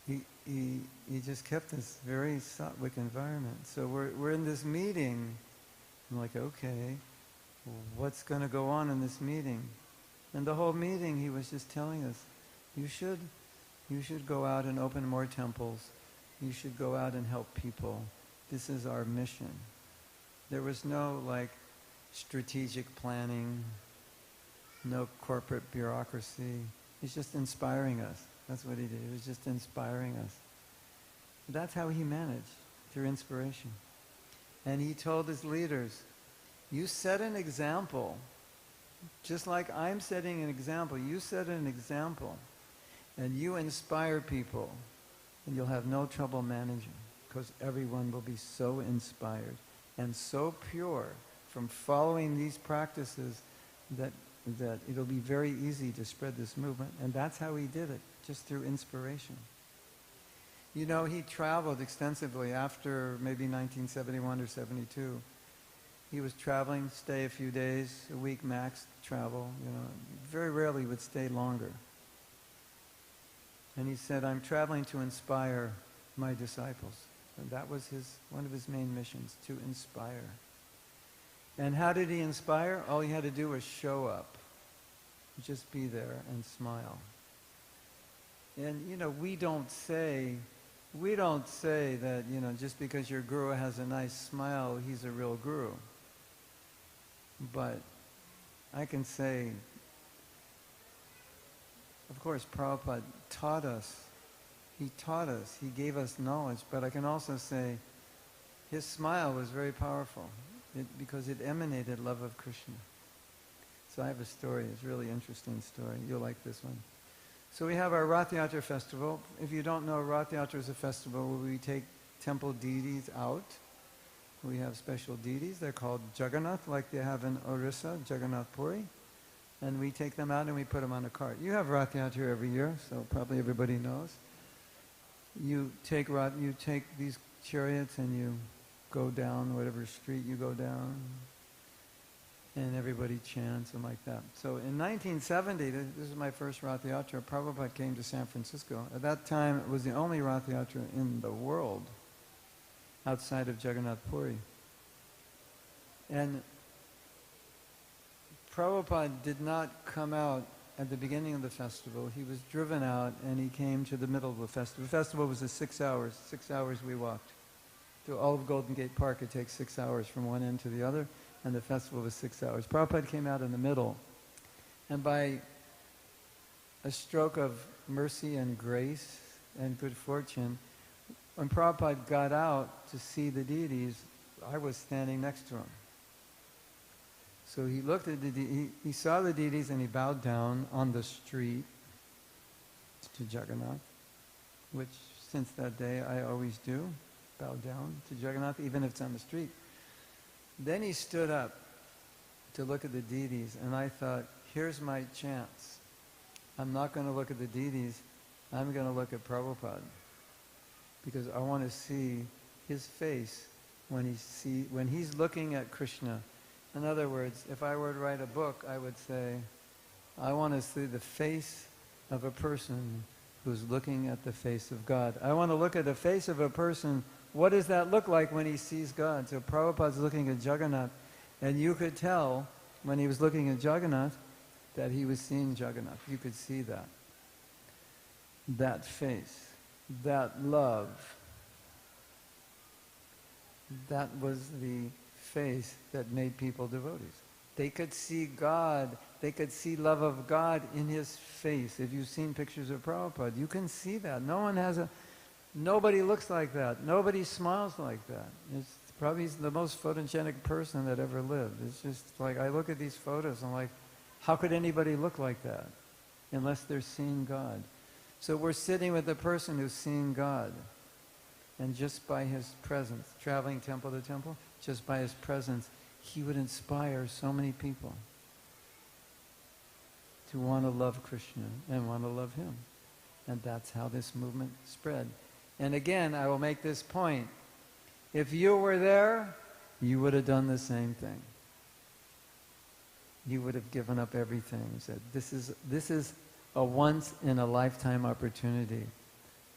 Speaker 4: He just kept this very sattvic environment. So we're in this meeting. I'm like, okay, what's going to go on in this meeting? And the whole meeting he was just telling us, you should go out and open more temples. You should go out and help people. This is our mission. There was no strategic planning, no corporate bureaucracy. He's just inspiring us. That's what he did. He was just inspiring us. That's how he managed, through inspiration. And he told his leaders, you set an example, just like I'm setting an example. You set an example, and you inspire people, and you'll have no trouble managing, because everyone will be so inspired and so pure from following these practices that it'll be very easy to spread this movement. And that's how he did it, just through inspiration. He traveled extensively after maybe 1971 or 72. He was traveling, stay a few days, a week max, travel. Very rarely would stay longer. And he said, I'm traveling to inspire my disciples. And that was one of his main missions, to inspire. And how did he inspire? All he had to do was show up. Just be there and smile. And, we don't say, we don't say that, just because your guru has a nice smile, he's a real guru. But I can say, of course, Prabhupada taught us. He taught us. He gave us knowledge. But I can also say his smile was very powerful because it emanated love of Krishna. So I have a story. It's a really interesting story. You'll like this one. So we have our Rath Yatra festival. If you don't know, Rath Yatra is a festival where we take temple deities out. We have special deities. They're called Jagannath, like they have in Orissa, Jagannath Puri. And we take them out and we put them on a cart. You have Rath Yatra every year, so probably everybody knows. You take these chariots and you go down whatever street you go down, and everybody chants and like that. So in 1970, this is my first Rath Yatra, Prabhupada came to San Francisco. At that time, it was the only Rath Yatra in the world outside of Jagannath Puri. And Prabhupada did not come out at the beginning of the festival. He was driven out and he came to the middle of the festival. The festival was 6 hours. 6 hours we walked. To all of Golden Gate Park, it takes 6 hours from one end to the other, and the festival was 6 hours. Prabhupada came out in the middle, and by a stroke of mercy and grace and good fortune, when Prabhupada got out to see the deities, I was standing next to him. So he looked at he saw the deities and he bowed down on the street to Jagannath, which since that day I always do, bow down to Jagannath, even if it's on the street. Then he stood up to look at the deities, and I thought, here's my chance. I'm not going to look at the deities, I'm going to look at Prabhupada, because I want to see his face when he's looking at Krishna. In other words, if I were to write a book, I would say, I want to see the face of a person who's looking at the face of God. I want to look at the face of a person. What does that look like when he sees God? So Prabhupada's looking at Jagannath, and you could tell when he was looking at Jagannath that he was seeing Jagannath. You could see that. That face, that love. That was the face that made people devotees. They could see God, they could see love of God in his face. If you've seen pictures of Prabhupada, you can see that. Nobody looks like that. Nobody smiles like that. It's probably the most photogenic person that ever lived. It's just like, I look at these photos and I'm like, how could anybody look like that unless they're seeing God? So we're sitting with a person who's seeing God. And just by his presence, traveling temple to temple, just by his presence, he would inspire so many people to want to love Krishna and want to love him. And that's how this movement spread. And again, I will make this point. If you were there, you would have done the same thing. You would have given up everything and said, this is a once-in-a-lifetime opportunity.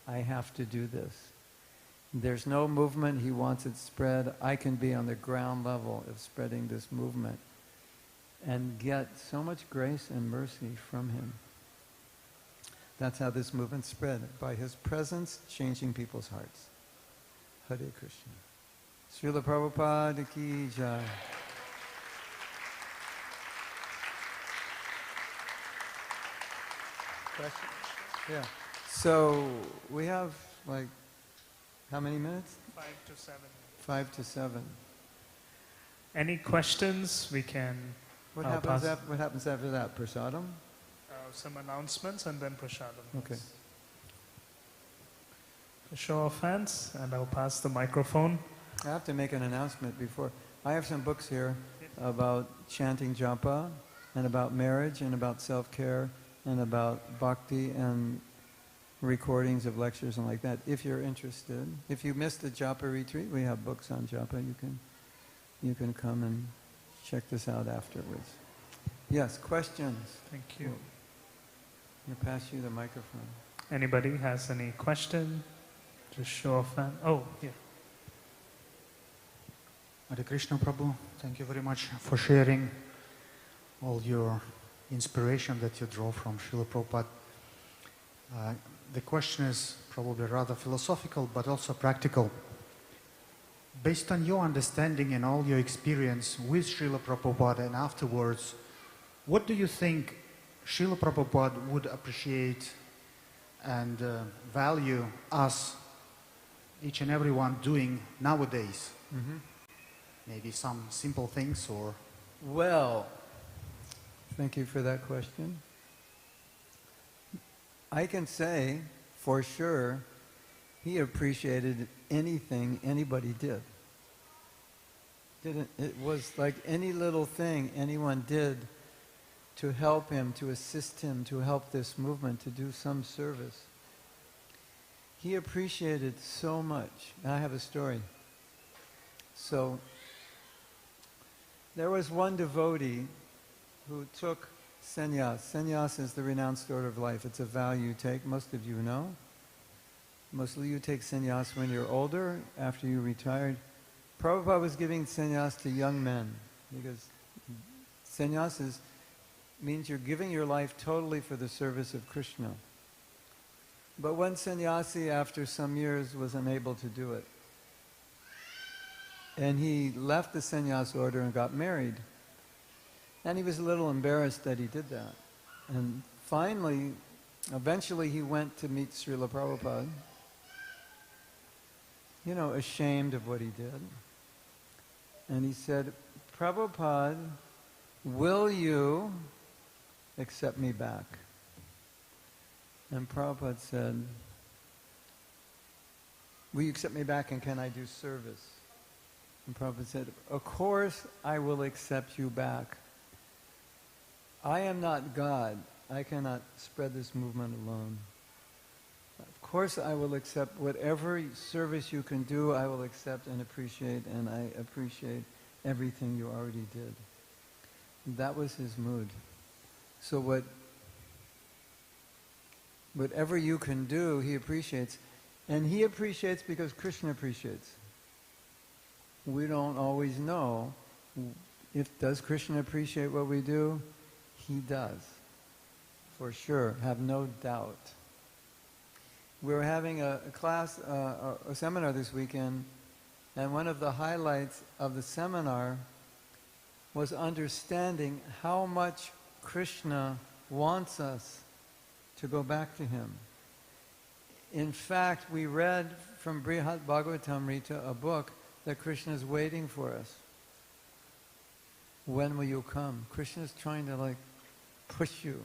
Speaker 4: I have to do this. There's no movement, he wants it spread. I can be on the ground level of spreading this movement and get so much grace and mercy from him. That's how this movement spread, by his presence changing people's hearts. Hare Krishna. Srila Prabhupada ki jai. Question? Yeah. So we have like, how many minutes?
Speaker 3: 5 to 7.
Speaker 4: 5 to 7.
Speaker 3: Any questions? We can.
Speaker 4: What happens after that? Prasadam?
Speaker 3: Some announcements and then prasadam.
Speaker 4: Okay.
Speaker 3: A show of hands, and I'll pass the microphone.
Speaker 4: I have to make an announcement before. I have some books here about chanting japa, and about marriage, and about self-care, and about bhakti, and recordings of lectures and like that, if you're interested. If you missed the japa retreat, we have books on japa. You can come and check this out afterwards. Yes, questions?
Speaker 3: Thank you.
Speaker 4: I'm going to pass you the microphone.
Speaker 3: Anybody has any question? Just show of hand. Oh, yeah.
Speaker 5: Hare Krishna Prabhu, thank you very much for sharing all your inspiration that you draw from Srila Prabhupada. The question is probably rather philosophical, but also practical. Based on your understanding and all your experience with Srila Prabhupada and afterwards, what do you think Srila Prabhupada would appreciate and value us, each and everyone, doing nowadays? Maybe some simple things or...
Speaker 4: Well, thank you for that question. I can say for sure he appreciated anything anybody did. It was like any little thing anyone did to help him, to assist him, to help this movement, to do some service. He appreciated so much. I have a story. So, there was one devotee who took sannyas. Sannyas is the renounced order of life. It's a vow you take. Most of you know. Mostly you take sannyas when you're older, after you retired. Prabhupada was giving sannyas to young men because sannyas means you're giving your life totally for the service of Krishna. But one sannyasi, after some years, was unable to do it. And he left the sannyas order and got married. And he was a little embarrassed that he did that. And finally, eventually he went to meet Srila Prabhupada, you know, ashamed of what he did. And he said, Prabhupada, will you accept me back? And Prabhupada said, will you accept me back and can I do service? And Prabhupada said, of course I will accept you back. I am not God. I cannot spread this movement alone. Of course I will accept whatever service you can do, I will accept and appreciate, and I appreciate everything you already did. And that was his mood. So whatever you can do, he appreciates. And he appreciates because Krishna appreciates. We don't always know does Krishna appreciate what we do? He does. For sure, have no doubt. We were having a class, a seminar this weekend, and one of the highlights of the seminar was understanding how much Krishna wants us to go back to him. In fact, we read from Brihat Bhagavatamrita, a book, that Krishna is waiting for us. When will you come? Krishna is trying to push you,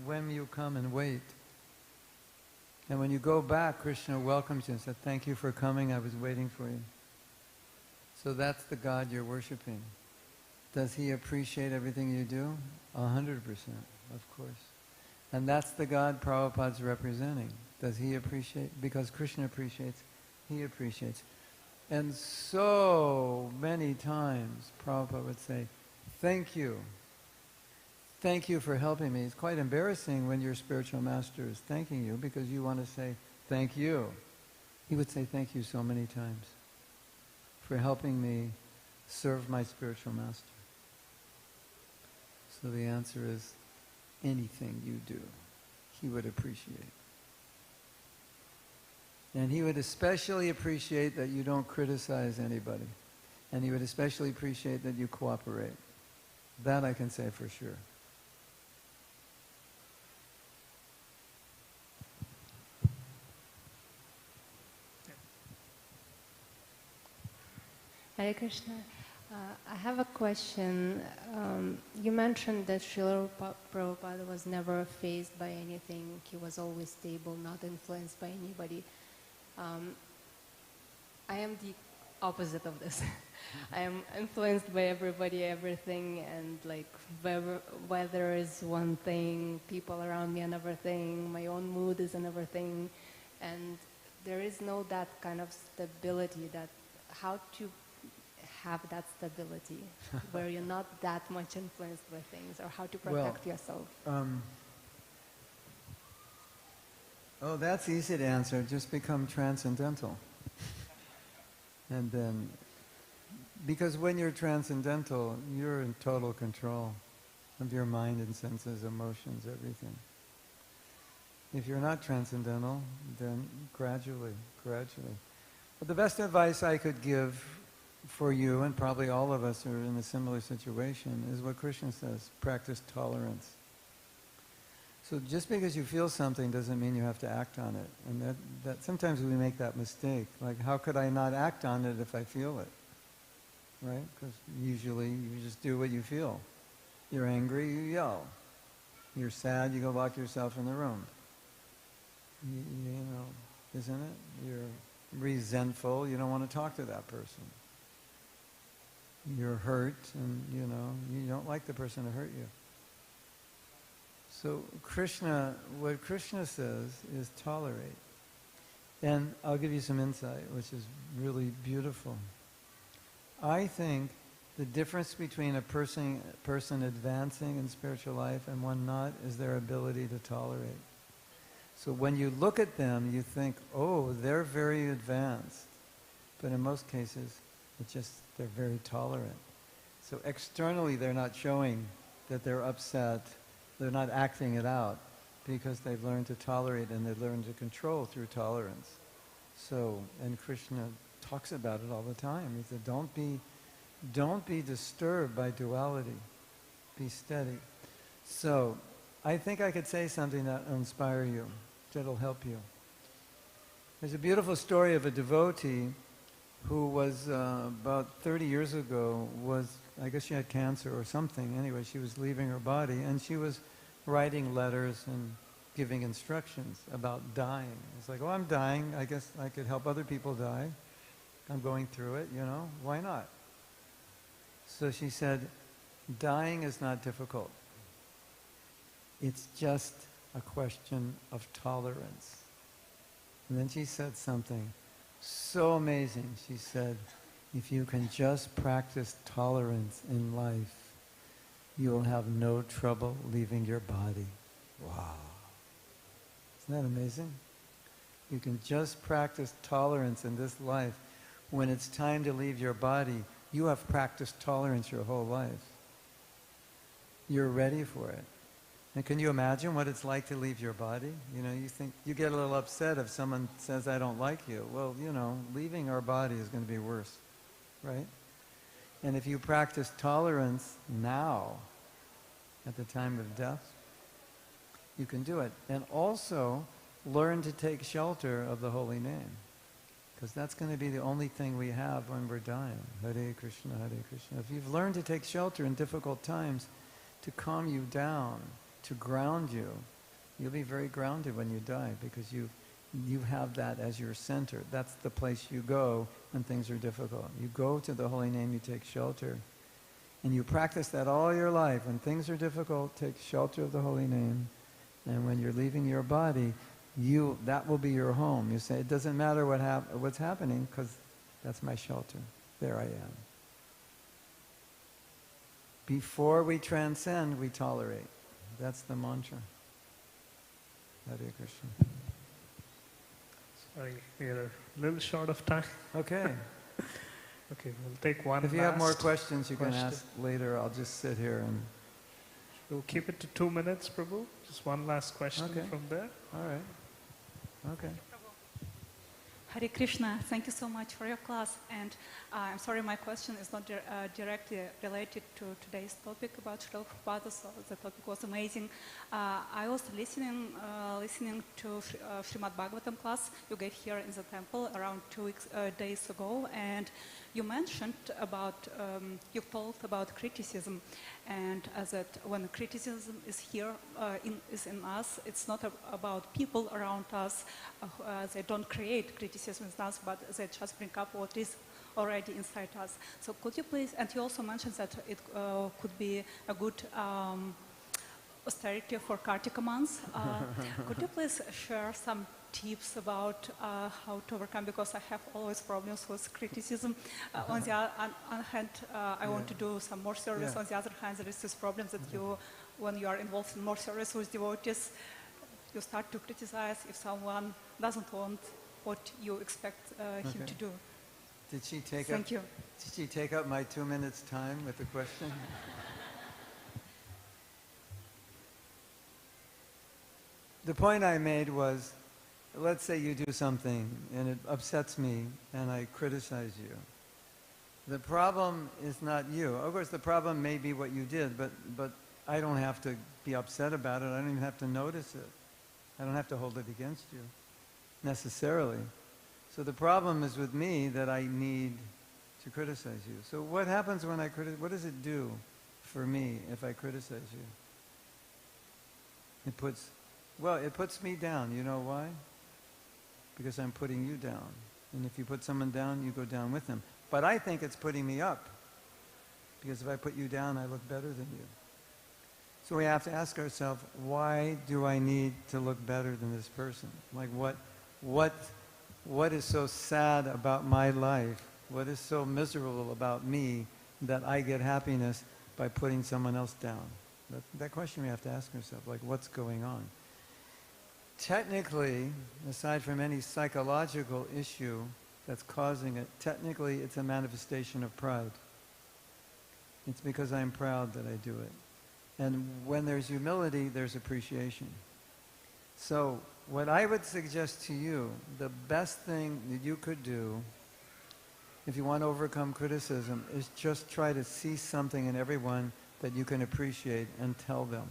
Speaker 4: when will you come and wait? And when you go back, Krishna welcomes you and says, thank you for coming, I was waiting for you. So that's the God you're worshiping. Does he appreciate everything you do? 100%, of course. And that's the God Prabhupada's representing. Does he appreciate? Because Krishna appreciates, he appreciates. And so many times Prabhupada would say, thank you. Thank you for helping me. It's quite embarrassing when your spiritual master is thanking you because you want to say, thank you. He would say thank you so many times for helping me serve my spiritual master. So the answer is, anything you do, he would appreciate. And he would especially appreciate that you don't criticize anybody. And he would especially appreciate that you cooperate. That I can say for sure.
Speaker 6: Hare Krishna. I have a question. You mentioned that Srila Prabhupada was never fazed by anything. He was always stable, not influenced by anybody. I am the opposite of this. I am influenced by everybody, everything, and weather is one thing, people around me another thing, my own mood is another thing, and there is no that kind of stability. How to have that stability where you're not that much influenced by things, or how to protect yourself?
Speaker 4: That's easy to answer. Just become transcendental. And then, because when you're transcendental, you're in total control of your mind and senses, emotions, everything. If you're not transcendental, then gradually. But the best advice I could give for you, and probably all of us are in a similar situation, is what Krishna says, practice tolerance. So just because you feel something doesn't mean you have to act on it. And that sometimes we make that mistake. Like, how could I not act on it if I feel it? Right? Because usually you just do what you feel. You're angry, you yell. You're sad, you go lock yourself in the room. You know, isn't it? You're resentful, you don't want to talk to that person. You're hurt, and you don't like the person who hurt you. So what Krishna says is tolerate. And I'll give you some insight, which is really beautiful. I think the difference between a person advancing in spiritual life and one not is their ability to tolerate. So when you look at them, you think, oh, they're very advanced. But in most cases, they're very tolerant. So externally, they're not showing that they're upset. They're not acting it out because they've learned to tolerate and they've learned to control through tolerance. So, and Krishna talks about it all the time. He said, don't be disturbed by duality. Be steady. So, I think I could say something that will inspire you, that'll help you. There's a beautiful story of a devotee who was about 30 years ago I guess she had cancer or something. Anyway, she was leaving her body and she was writing letters and giving instructions about dying. It's like, oh, I'm dying. I guess I could help other people die. I'm going through it, why not? So she said, dying is not difficult. It's just a question of tolerance. And then she said something so amazing. She said, if you can just practice tolerance in life, you will have no trouble leaving your body. Wow. Isn't that amazing? You can just practice tolerance in this life. When it's time to leave your body, you have practiced tolerance your whole life. You're ready for it. And can you imagine what it's like to leave your body? You get a little upset if someone says, I don't like you. Well, leaving our body is going to be worse, right? And if you practice tolerance now, at the time of death, you can do it. And also, learn to take shelter of the holy name. Because that's going to be the only thing we have when we're dying. Hare Krishna, Hare Krishna. If you've learned to take shelter in difficult times, to calm you down, to ground you, you'll be very grounded when you die because you have that as your center. That's the place you go when things are difficult. You go to the holy name, you take shelter. And you practice that all your life. When things are difficult, take shelter of the holy name. And when you're leaving your body, that will be your home. You say, it doesn't matter what's happening because that's my shelter. There I am. Before we transcend, we tolerate. That's the mantra. Hare Krishna.
Speaker 3: Sorry, we are a little short of time.
Speaker 4: Okay.
Speaker 3: Okay, we'll take one.
Speaker 4: If you have more
Speaker 3: last
Speaker 4: questions, you can
Speaker 3: question.
Speaker 4: ask later. I'll just sit here and...
Speaker 3: We'll keep it to 2 minutes, Prabhu. Just one last question
Speaker 4: Okay.
Speaker 3: from there.
Speaker 4: All right. Okay.
Speaker 7: Hare Krishna, thank you so much for your class. And I'm sorry, my question is not directly related to today's topic about Srila Prabhupada, so the topic was amazing. I was listening to Srimad Bhagavatam class you gave here in the temple around 2 days ago, and you mentioned about, you told about criticism, and that when criticism is here, is in us, it's not about people around us, they don't create criticism in us, but they just bring up what is already inside us. So could you please, and you also mentioned that it could be a good austerity for Kartika months. Could you please share some tips about how to overcome, because I have always problems with criticism. On the one hand, I want to do some more service. On the other hand, there is this problem that when you are involved in more service with devotees, you start to criticize if someone doesn't want what you expect him to do.
Speaker 4: Did she take
Speaker 7: Thank you.
Speaker 4: Did she take up my 2 minutes time with the question? The point I made was, let's say you do something and it upsets me and I criticize you. The problem is not you. Of course, the problem may be what you did, but I don't have to be upset about it. I don't even have to notice it. I don't have to hold it against you, necessarily. So the problem is with me that I need to criticize you. So what happens when I criticize? What does it do for me if I criticize you? It puts me down. You know why? Because I'm putting you down. And if you put someone down, you go down with them. But I think it's putting me up. Because if I put you down, I look better than you. So we have to ask ourselves, why do I need to look better than this person? Like what is so sad about my life? What is so miserable about me that I get happiness by putting someone else down? That question we have to ask ourselves, like what's going on? Technically, aside from any psychological issue that's causing it, technically it's a manifestation of pride. It's because I'm proud that I do it. And when there's humility, there's appreciation. So what I would suggest to you, the best thing that you could do if you want to overcome criticism is just try to see something in everyone that you can appreciate and tell them.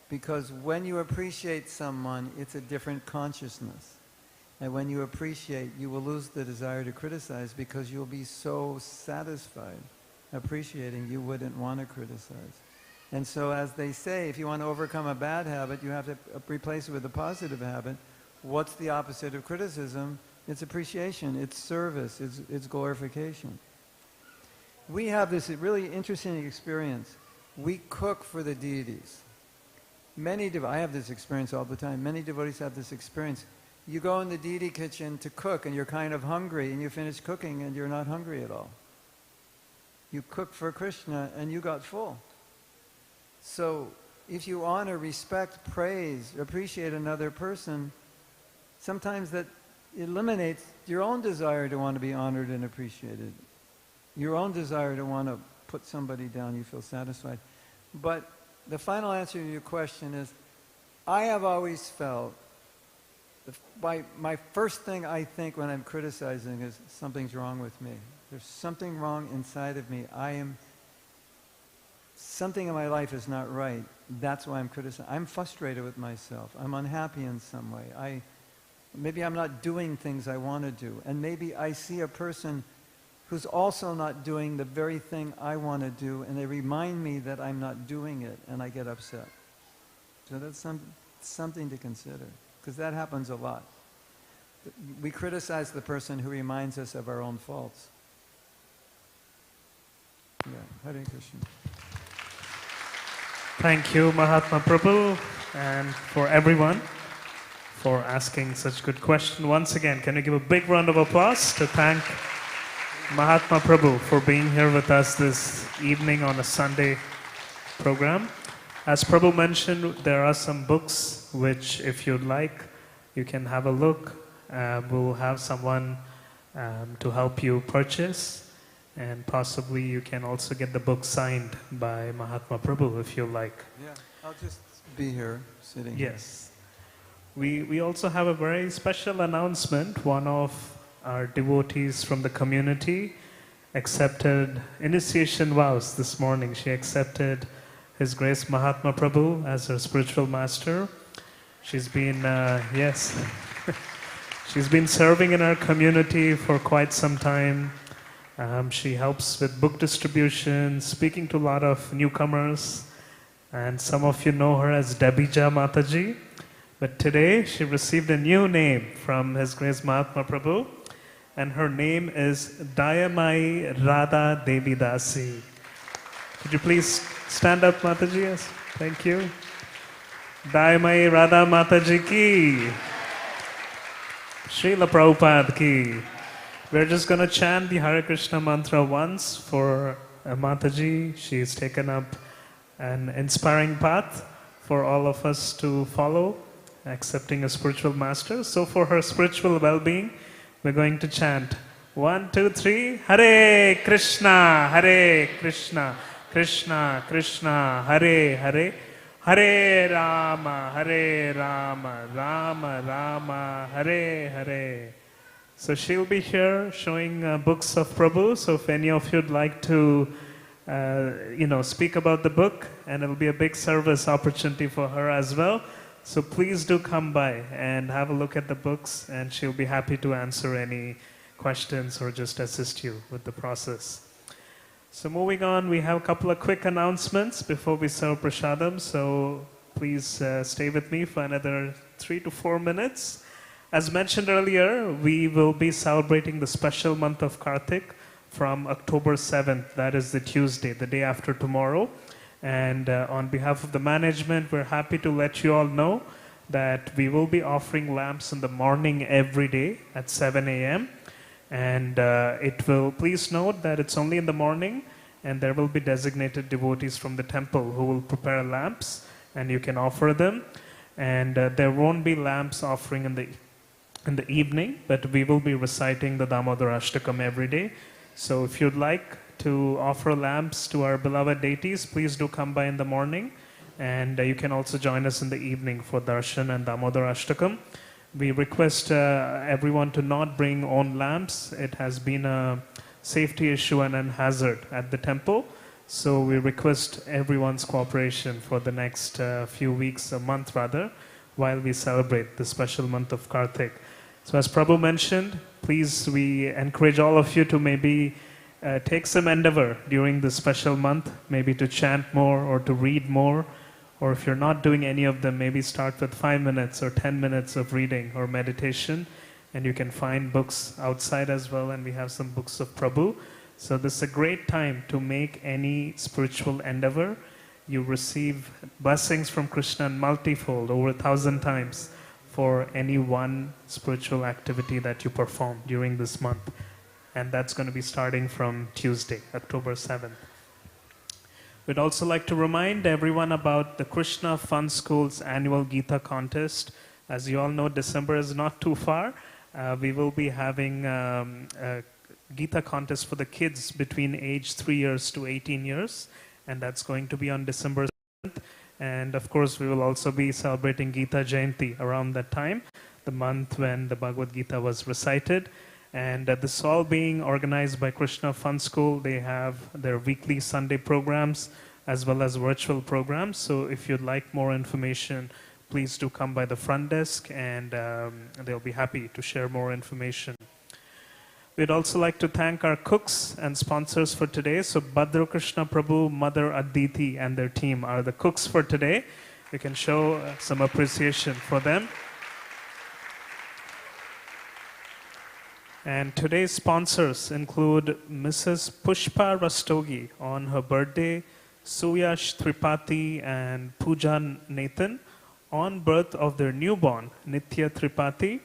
Speaker 4: Because when you appreciate someone, it's a different consciousness. And when you appreciate, you will lose the desire to criticize because you'll be so satisfied appreciating you wouldn't want to criticize. And so as they say, if you want to overcome a bad habit, you have to replace it with a positive habit. What's the opposite of criticism? It's appreciation, it's service, it's glorification. We have this really interesting experience. We cook for the deities. I have this experience all the time. Many devotees have this experience. You go in the deity kitchen to cook and you're kind of hungry and you finish cooking and you're not hungry at all. You cooked for Krishna and you got full. So if you honor, respect, praise, appreciate another person, sometimes that eliminates your own desire to want to be honored and appreciated. Your own desire to want to put somebody down, you feel satisfied. But the final answer to your question is, I have always felt, my first thing I think when I'm criticizing is something's wrong with me. There's something wrong inside of me. Something in my life is not right. That's why I'm criticizing. I'm frustrated with myself. I'm unhappy in some way. Maybe I'm not doing things I want to do. And maybe I see a person who's also not doing the very thing I want to do, and they remind me that I'm not doing it, and I get upset. So that's something to consider, because that happens a lot. We criticize the person who reminds us of our own faults. Yeah, Hare Krishna.
Speaker 3: Thank you, Mahatma Prabhu, and for everyone for asking such good question. Once again, can you give a big round of applause to thank Mahatma Prabhu for being here with us this evening on a Sunday program. As Prabhu mentioned, there are some books which, if you'd like, you can have a look. We'll have someone to help you purchase, and possibly you can also get the book signed by Mahatma Prabhu if you like.
Speaker 4: Yeah, I'll just be here sitting.
Speaker 3: Yes. We also have a very special announcement. One of our devotees from the community accepted initiation vows this morning. She accepted His Grace Mahatma Prabhu as her spiritual master. She's been, she's been serving in our community for quite some time. She helps with book distribution, speaking to a lot of newcomers, and some of you know her as Dabija Mataji. But today she received a new name from His Grace Mahatma Prabhu, and her name is Dayamai Radha Devi Dasi. Could you please stand up, Mataji? Yes, thank you. Dayamai Radha Mataji ki. Srila Prabhupada ki. We're just going to chant the Hare Krishna mantra once for Mataji. She's taken up an inspiring path for all of us to follow, accepting a spiritual master. So for her spiritual well-being, we're going to chant 1, 2, 3. Hare Krishna, Krishna Krishna, Hare Hare. Hare Rama, Hare Rama, Rama Rama, Hare Hare. So she'll be here showing books of Prabhu. So if any of you'd like to, speak about the book, and it'll be a big service opportunity for her as well. So please do come by and have a look at the books, and she'll be happy to answer any questions or just assist you with the process. So moving on, we have a couple of quick announcements before we serve prasadam. So please stay with me for another 3 to 4 minutes. As mentioned earlier, we will be celebrating the special month of Kartik from October 7th. That is the Tuesday, the day after tomorrow. And on behalf of the management, we're happy to let you all know that we will be offering lamps in the morning every day at 7 a.m. And please note that it's only in the morning, and there will be designated devotees from the temple who will prepare lamps, and you can offer them. And there won't be lamps offering in the evening, but we will be reciting the Damodar Ashtakam every day. So if you'd like to offer lamps to our beloved deities, please do come by in the morning, and you can also join us in the evening for darshan and Damodar Ashtakam. We request everyone to not bring own lamps. It has been a safety issue and a hazard at the temple. So we request everyone's cooperation for the next few weeks, a month rather, while we celebrate the special month of Kartik. So as Prabhu mentioned, please, we encourage all of you to maybe take some endeavor during this special month, maybe to chant more or to read more. Or if you're not doing any of them, maybe start with 5 minutes or 10 minutes of reading or meditation. And you can find books outside as well, and we have some books of Prabhu. So this is a great time to make any spiritual endeavor. You receive blessings from Krishna in multifold, over 1,000 times, for any one spiritual activity that you perform during this month. And that's going to be starting from Tuesday, October 7th. We'd also like to remind everyone about the Krishna Fun School's annual Gita contest. As you all know, December is not too far. We will be having a Gita contest for the kids between age 3 years to 18 years. And that's going to be on December 7th. And of course, we will also be celebrating Gita Jayanti around that time, the month when the Bhagavad Gita was recited. And this is all being organized by Krishna Fun School. They have their weekly Sunday programs as well as virtual programs. So if you'd like more information, please do come by the front desk, and they'll be happy to share more information. We'd also like to thank our cooks and sponsors for today. So Bhadra Krishna Prabhu, Mother Aditi, and their team are the cooks for today. We can show some appreciation for them. And today's sponsors include Mrs. Pushpa Rastogi on her birthday, Suyash Tripathi and Pooja Nathan on birth of their newborn, Nitya Tripathi.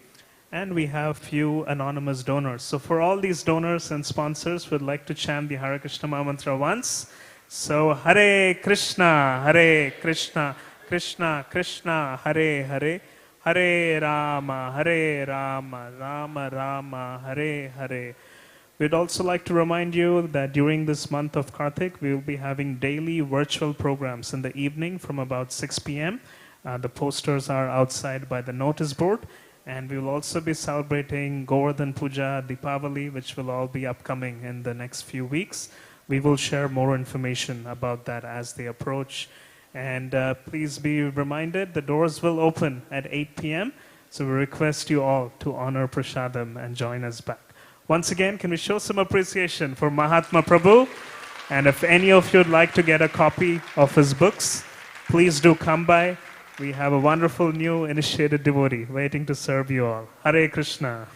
Speaker 3: And we have few anonymous donors. So for all these donors and sponsors, we'd like to chant the Hare Krishna Maha Mantra once. So Hare Krishna, Krishna Krishna, Hare Hare. Hare Rama, Rama Rama, Hare Hare. We'd also like to remind you that during this month of Kartik, we will be having daily virtual programs in the evening from about 6 p.m. The posters are outside by the notice board. And we will also be celebrating Govardhan Puja, Deepavali, which will all be upcoming in the next few weeks. We will share more information about that as they approach. And please be reminded, the doors will open at 8 p.m. So we request you all to honor Prasadam and join us back. Once again, can we show some appreciation for Mahatma Prabhu? And if any of you would like to get a copy of his books, please do come by. We have a wonderful new initiated devotee waiting to serve you all. Hare Krishna.